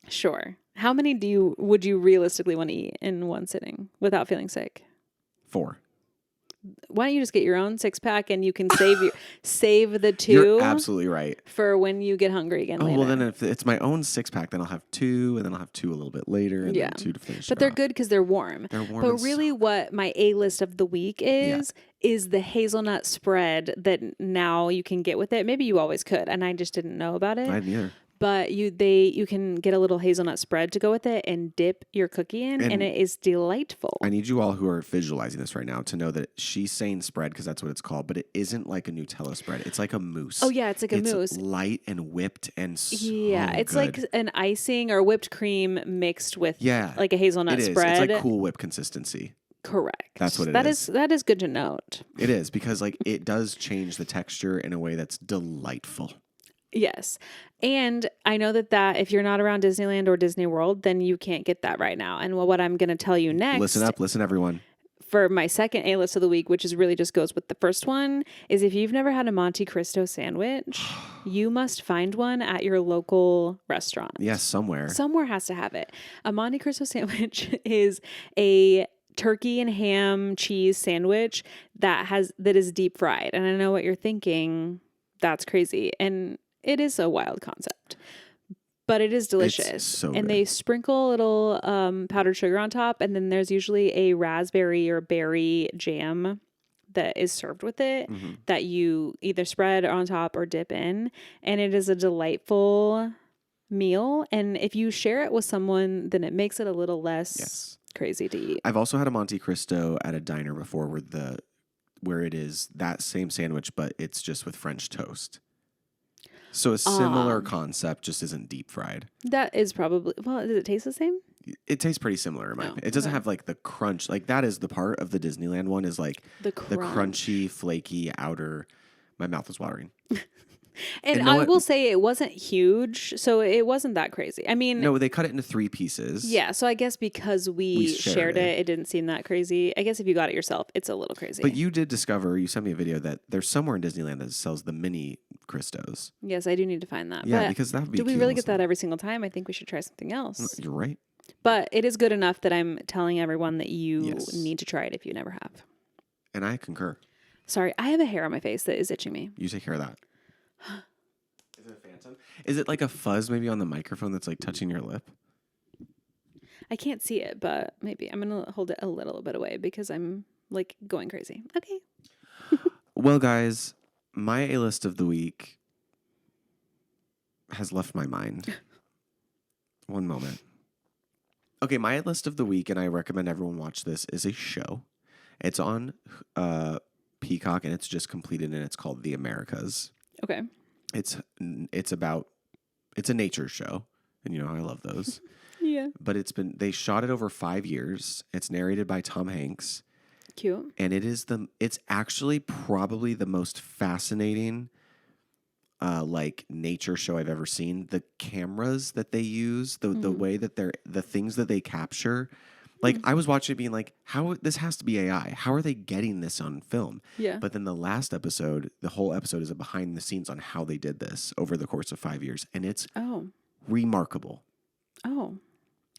Sure. How many would you realistically want to eat in one sitting without feeling sick? 4. Why don't you just get your own 6-pack and you can save the 2? You're absolutely right. For when you get hungry again later. Well, then if it's my own 6-pack, then I'll have 2, and then I'll have 2 a little bit later, and then 2 to finish. But they're good because they're warm. They're warm. But really, what my A-list of the week is the hazelnut spread that now you can get with it. Maybe you always could, and I just didn't know about it. I didn't either. But you can get a little hazelnut spread to go with it and dip your cookie in, and it is delightful. I need you all who are visualizing this right now to know that she's saying spread because that's what it's called, but it isn't like a Nutella spread. It's like a mousse. Oh, yeah, it's like a mousse. It's light and whipped and so it's good. like an icing or whipped cream mixed with like a hazelnut spread. It's like Cool Whip consistency. Correct. That's what it is. That is good to note. It is, because like it does change the texture in a way that's delightful. Yes. And I know that if you're not around Disneyland or Disney World, then you can't get that right now. And what I'm going to tell you next. Listen everyone. For my second A-list of the week, which is really just goes with the first one, is if you've never had a Monte Cristo sandwich, you must find one at your local restaurant. Yes, somewhere. Somewhere has to have it. A Monte Cristo sandwich is a turkey and ham cheese sandwich that is deep fried. And I know what you're thinking. That's crazy. And it is a wild concept, but it is delicious. It's so and good. They sprinkle a little powdered sugar on top, and then there's usually a raspberry or berry jam that is served with it that you either spread on top or dip in, and it is a delightful meal. And if you share it with someone, then it makes it a little less crazy to eat. I've also had a Monte Cristo at a diner before where it is that same sandwich, but it's just with French toast. So a similar concept, just isn't deep fried. That is probably, does it taste the same? It tastes pretty similar in my opinion. It doesn't have like the crunch. Like that is the part of the Disneyland one is like the crunchy, flaky outer. My mouth is watering. And know I what? will say it wasn't huge, so it wasn't that crazy. I mean, No, they cut it into 3 pieces. yeah, so I guess because we shared it. it, it didn't seem that crazy. I guess if you got it yourself, it's a little crazy. But you did discover, you sent me a video that there's somewhere in Disneyland that sells the mini Cristos. Yes, I do need to find that. Yeah, but because that would be do we cute really get also. that every single time? I think we should try something else. You're right. But it is good enough that I'm telling everyone that you Yes. need to try it if you never have. And I concur. Sorry, I have a hair on my face that is itching me. You take care of that. Is it a phantom? Is it like a fuzz maybe on the microphone that's like touching your lip? I can't see it, but maybe. I'm going to hold it a little bit away because I'm like going crazy. Okay. Well, guys, my A-list of the week has left my mind. One moment. Okay, my A-list of the week, and I recommend everyone watch this, is a show. It's on Peacock, and it's just completed, and it's called The Americas. Okay. It's a nature show, and you know I love those. Yeah. But they shot it over 5 years. It's narrated by Tom Hanks, Cute. and it's actually probably the most fascinating like nature show I've ever seen. The cameras that they use, the way that the things that they capture. Like I was watching it being like, how this has to be AI. How are they getting this on film? Yeah. But then the last episode, the whole episode is a behind the scenes on how they did this over the course of 5 years. And it's remarkable. Oh.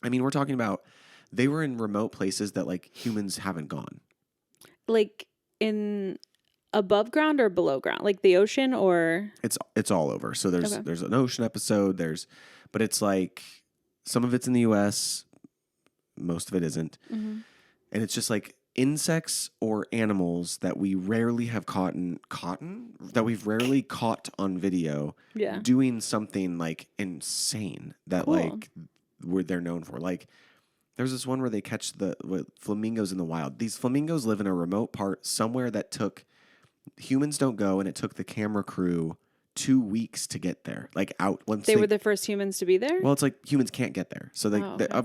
I mean, we're talking about they were in remote places that like humans haven't gone. Like in above ground or below ground? Like the ocean or? It's all over. So there's an ocean episode, but it's like some of it's in the US, most of it isn't. Mm-hmm. And it's just like insects or animals that we rarely have that we've rarely caught on video doing something like insane that like they're known for. Like there's this one where they catch the flamingos in the wild. These flamingos live in a remote part somewhere that humans don't go, and it took the camera crew 2 weeks to get there. Like out once they were the first humans to be there. Well, it's like humans can't get there, so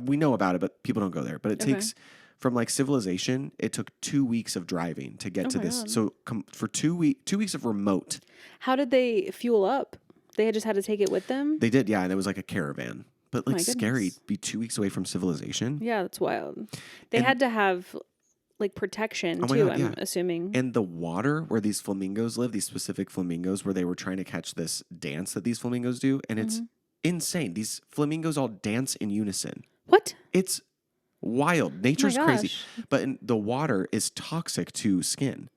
we know about it, but people don't go there. But it takes from like civilization. It took 2 weeks of driving to get to this. God. So for 2 weeks of remote. How did they fuel up? They just had to take it with them. They did, yeah, and it was like a caravan. But like My scary, goodness. be 2 weeks away from civilization. Yeah, that's wild. They had to have like protection too. I'm assuming. And the water where these flamingos live, these specific flamingos, where they were trying to catch this dance that these flamingos do, and it's insane. These flamingos all dance in unison. What? It's wild. Nature's crazy. But the water is toxic to skin.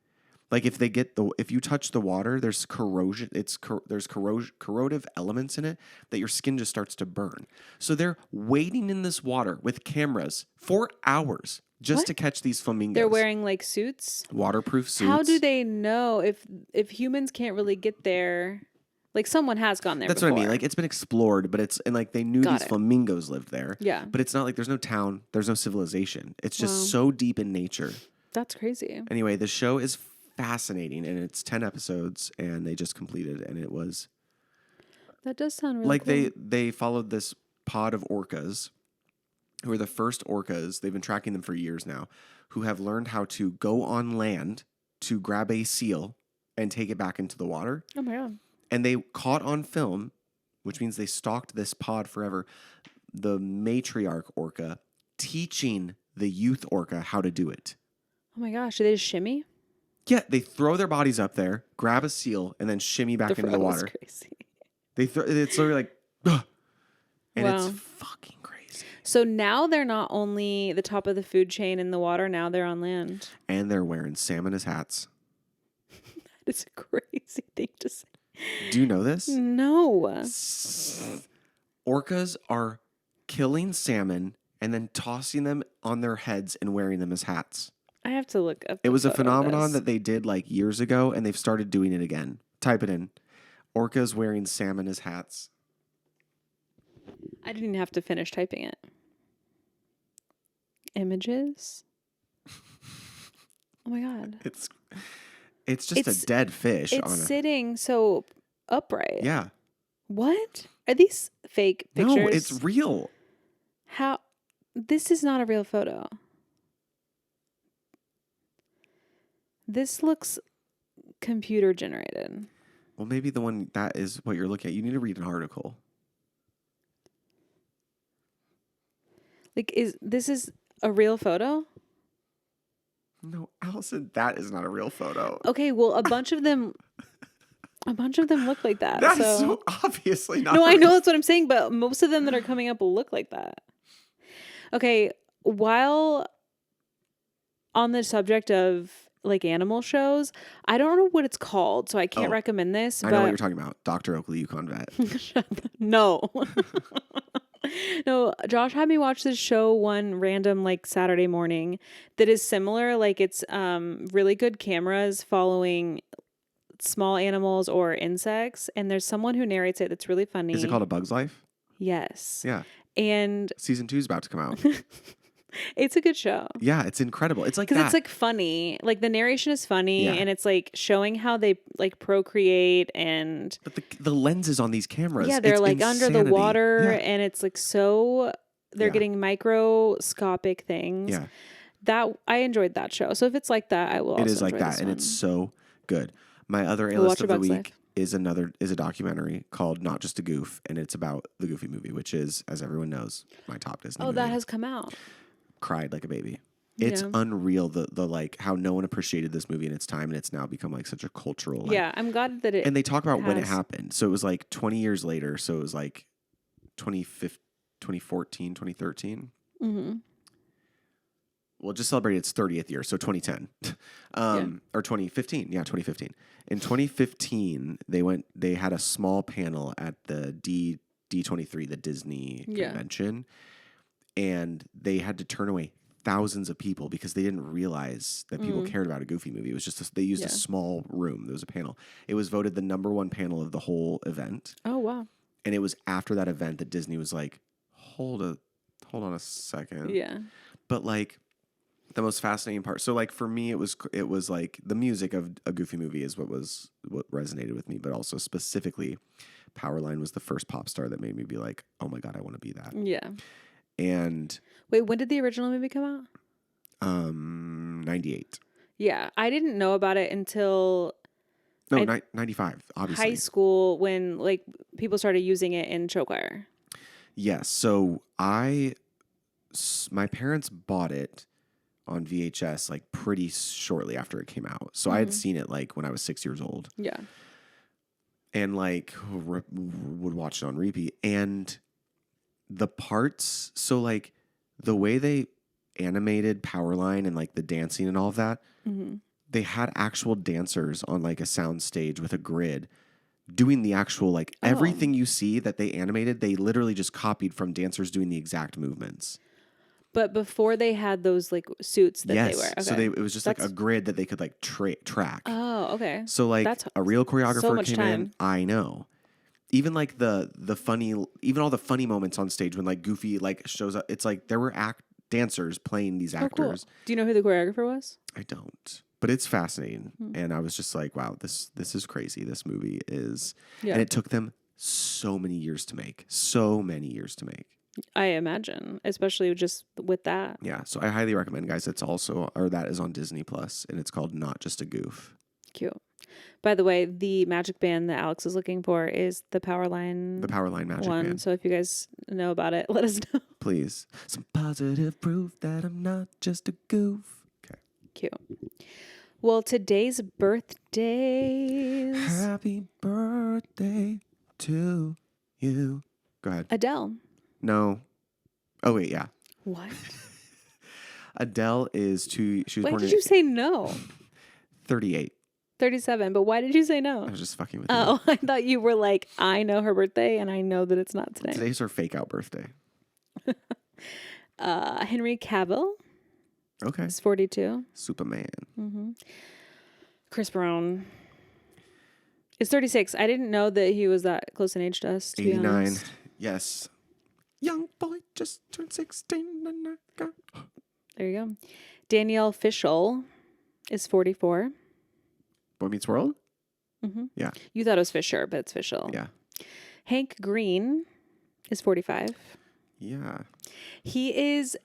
Like if you touch the water, there's corrosion. There's corrosive elements in it that your skin just starts to burn. So they're wading in this water with cameras for hours just to catch these flamingos. They're wearing like suits, waterproof suits. How do they know if humans can't really get there? Like someone has gone there. That's before. what I mean. Like it's been explored, but they knew these flamingos lived there. Yeah. But it's not like there's no town, there's no civilization. It's just so deep in nature. That's crazy. Anyway, the show is fascinating, and it's 10 episodes, and they just completed, and it was. That does sound really cool. Like they followed this pod of orcas, who are the first orcas. They've been tracking them for years now, who have learned how to go on land to grab a seal and take it back into the water. Oh my God. And they caught on film, which means they stalked this pod forever, the matriarch orca teaching the youth orca how to do it. Oh my gosh. Did they just shimmy? Yeah, they throw their bodies up there, grab a seal, and then shimmy back into the water. Crazy. It's literally like, ugh. And Wow. it's fucking crazy. So now they're not only the top of the food chain in the water, now they're on land. And they're wearing salmon as hats. That is a crazy thing to say. Do you know this? No. Orcas are killing salmon and then tossing them on their heads and wearing them as hats. I have to look up. It was a phenomenon that they did like years ago, and they've started doing it again. Type it in. Orcas wearing salmon as hats. I didn't have to finish typing it. Images? Oh my God. It's just a dead fish. It's sitting so upright. Yeah. What? Are these fake pictures? No, it's real. How? This is not a real photo. This looks computer generated. Well, maybe the one that is what you're looking at. You need to read an article. Like, this is a real photo? No, Allison, that is not a real photo. Okay, well, a bunch of them look like that. That is so obviously not. No, I know that's what I'm saying, but most of them that are coming up will look like that. Okay, while on the subject of like animal shows, I don't know what it's called, so I can't recommend this. I know what you're talking about. Dr. Oakley, Yukon Vet. No. No, Josh had me watch this show one random like Saturday morning that is similar. Like it's really good cameras following small animals or insects, and there's someone who narrates it that's really funny. Is it called A Bug's Life? Yes. Yeah. And season 2 is about to come out. It's a good show. Yeah, it's incredible. It's like that. Because it's like funny. Like the narration is funny, and it's like showing how they like procreate and. But the lenses on these cameras. Yeah, they're it's like insanity. under the water, and it's like so. They're getting microscopic things. Yeah. That I enjoyed that show. So if it's like that, I will. It also is like enjoy that, this and one. it's so good. My other We'll A-list watch of A the Bug's week Life. is a documentary called Not Just a Goof, and it's about the Goofy movie, which is, as everyone knows, my top Disney movie. That has come out. Cried like a baby. It's unreal the like how no one appreciated this movie in its time, and it's now become like such a cultural. Like, I'm glad that it. And they talk about when it happened. So it was like 20 years later. So it was like 2014, 2013. Mm-hmm. Well, just celebrated its 30th year, so 2010, or 2015. Yeah, 2015. In 2015, they had a small panel at the D23, the Disney convention, and they had to turn away thousands of people because they didn't realize that people cared about a Goofy movie. It was just they used a small room. There was a panel. It was voted the #1 panel of the whole event. Oh wow! And it was after that event that Disney was like, hold on a second. Yeah. But like. The most fascinating part. So like for me, it was like the music of a Goofy movie is what resonated with me, but also specifically, Powerline was the first pop star that made me be like, oh my god, I want to be that. Yeah. And wait, when did the original movie come out? 98. Yeah, I didn't know about it until 95. Obviously, high school when like people started using it in show choir. Yes. So my parents bought it on VHS like pretty shortly after it came out. So I had seen it like when I was 6 years old. Yeah. And like would watch it on repeat. And the parts, so like the way they animated Powerline and like the dancing and all of that, they had actual dancers on like a sound stage with a grid doing the actual like everything you see that they animated, they literally just copied from dancers doing the exact movements. But before they had those like suits that they wear. Okay. So it was just like a grid that they could like track. Oh, okay. So like a real choreographer came in. I know. Even like even all the funny moments on stage when like Goofy like shows up. It's like there were dancers playing these actors. Cool. Do you know who the choreographer was? I don't. But it's fascinating. And I was just like, wow, this is crazy. This movie is. Yeah. And it took them so many years to make. I imagine, especially just with that. Yeah, so I highly recommend, guys. That is on Disney Plus, and it's called Not Just a Goof. Cute. By the way, the magic band that Alex is looking for is the Powerline. The Powerline magic band. So if you guys know about it, let us know. Please. Some positive proof that I'm not just a goof. Okay. Cute. Well, today's birthdays. Happy birthday to you. Go ahead. Adele. No. Oh, wait, yeah. What? Adele is she was Why born did you say no? 38. 37, but why did you say no? I was just fucking with you. Oh, I thought you were like, I know her birthday and I know that it's not today. Today's her fake out birthday. Henry Cavill. Okay. He's 42. Superman. Mm-hmm. Chris Brown is 36. I didn't know that he was that close in age to us, to 89. be honest. Yes. Young boy just turned 16. There you go. Danielle Fishel is 44. Boy Meets World? Mm-hmm. Yeah. You thought it was Fisher, but it's Fishel. Yeah. Hank Green is 45. Yeah. He's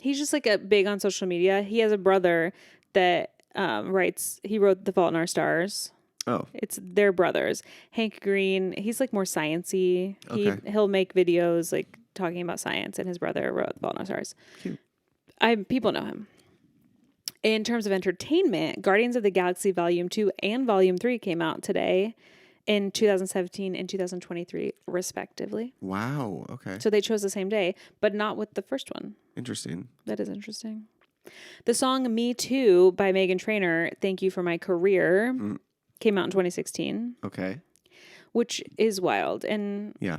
just like a big on social media. He has a brother that he wrote The Fault in Our Stars. Oh, It's their brothers. Hank Green, he's like more sciencey. Okay. He'll make videos like talking about science, and his brother wrote The Fault in Our Stars. Cute. People know him. In terms of entertainment, Guardians of the Galaxy Volume 2 and Volume 3 came out today in 2017 and 2023, respectively. Wow. Okay. So they chose the same day, but not with the first one. Interesting. That is interesting. The song Me Too by Meghan Trainor, Thank You for My Career, came out in 2016. Okay. Which is wild. And Yeah.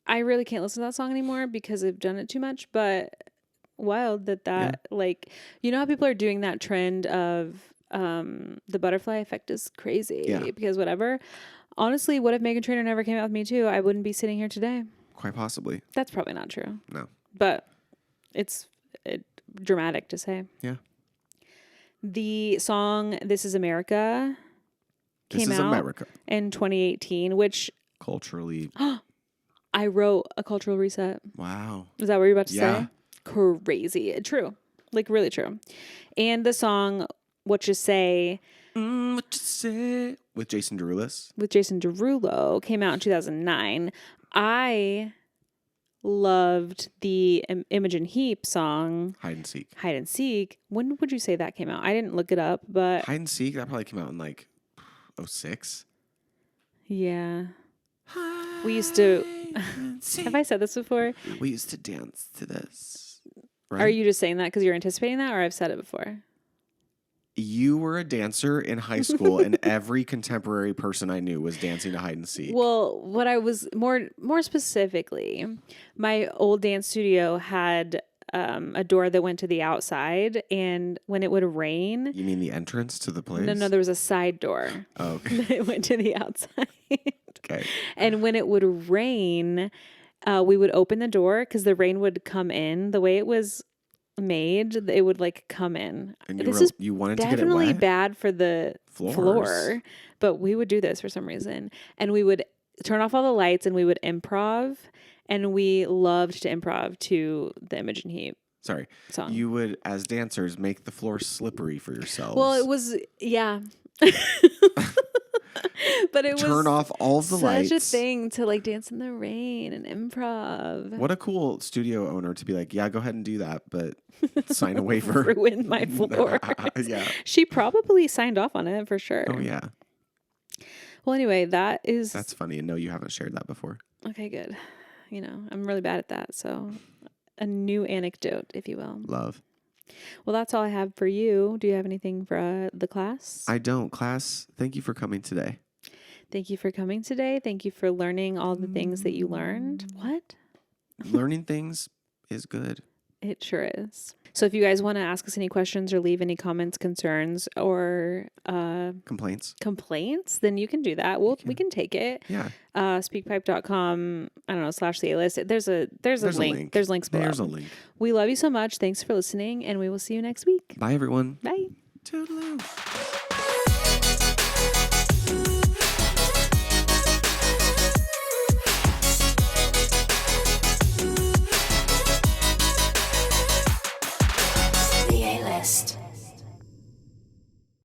I really can't listen to that song anymore because I've done it too much, but wild that like, you know how people are doing that trend of the butterfly effect is crazy because whatever. Honestly, what if Meghan Trainor never came out with Me Too? I wouldn't be sitting here today. Quite possibly. That's probably not true. No. But it's dramatic to say. Yeah. The song This Is America came out in 2018, which culturally I wrote a cultural reset. Wow. Is that what you're about to say? Crazy. True. Like really true. And the song What You Say What You Say with Jason Derulo came out in 2009. I loved the Imogen Heap song Hide and Seek. When would you say that came out? I didn't look it up, but Hide and Seek, that probably came out in like 2006. Yeah. We used to have I said this before? We used to dance to this. Right? Are you just saying that because you're anticipating that, or I've said it before? You were a dancer in high school, and every contemporary person I knew was dancing to Hide and Seek. Well, what I was more specifically, my old dance studio had a door that went to the outside, and when it would rain, You mean the entrance to the place? no, there was a side door. Oh, okay. That went to the outside. Okay. And when it would rain, we would open the door because the rain would come in. The way it was made, it would like come in. And you wanted to get it definitely wet? bad for the floor, but we would do this for some reason. And we would turn off all the lights and we would improv. And we loved to improv to the Imogen Heap song. You would, as dancers, make the floor slippery for yourselves. Well, it was, yeah. But it was turn off all the lights. Such a thing to like dance in the rain and improv. What a cool studio owner to be like, yeah, go ahead and do that, but sign a waiver. Ruin my floor. Yeah. She probably signed off on it for sure. Oh, yeah. Well, anyway, that's funny. And no, you haven't shared that before. Okay, good. You know, I'm really bad at that. So a new anecdote, if you will. Love. Well, that's all I have for you. Do you have anything for the class? I don't. Class, thank you for coming today. Thank you for coming today. Thank you for learning all the things that you learned. What? Learning things is good. It sure is. So if you guys want to ask us any questions or leave any comments, concerns, or complaints, then you can do that. We can take it. Yeah. Speakpipe.com, I don't know, /the A-list. There's a link. There's links below. There's a link. We love you so much. Thanks for listening, and we will see you next week. Bye, everyone. Bye. Toodaloo.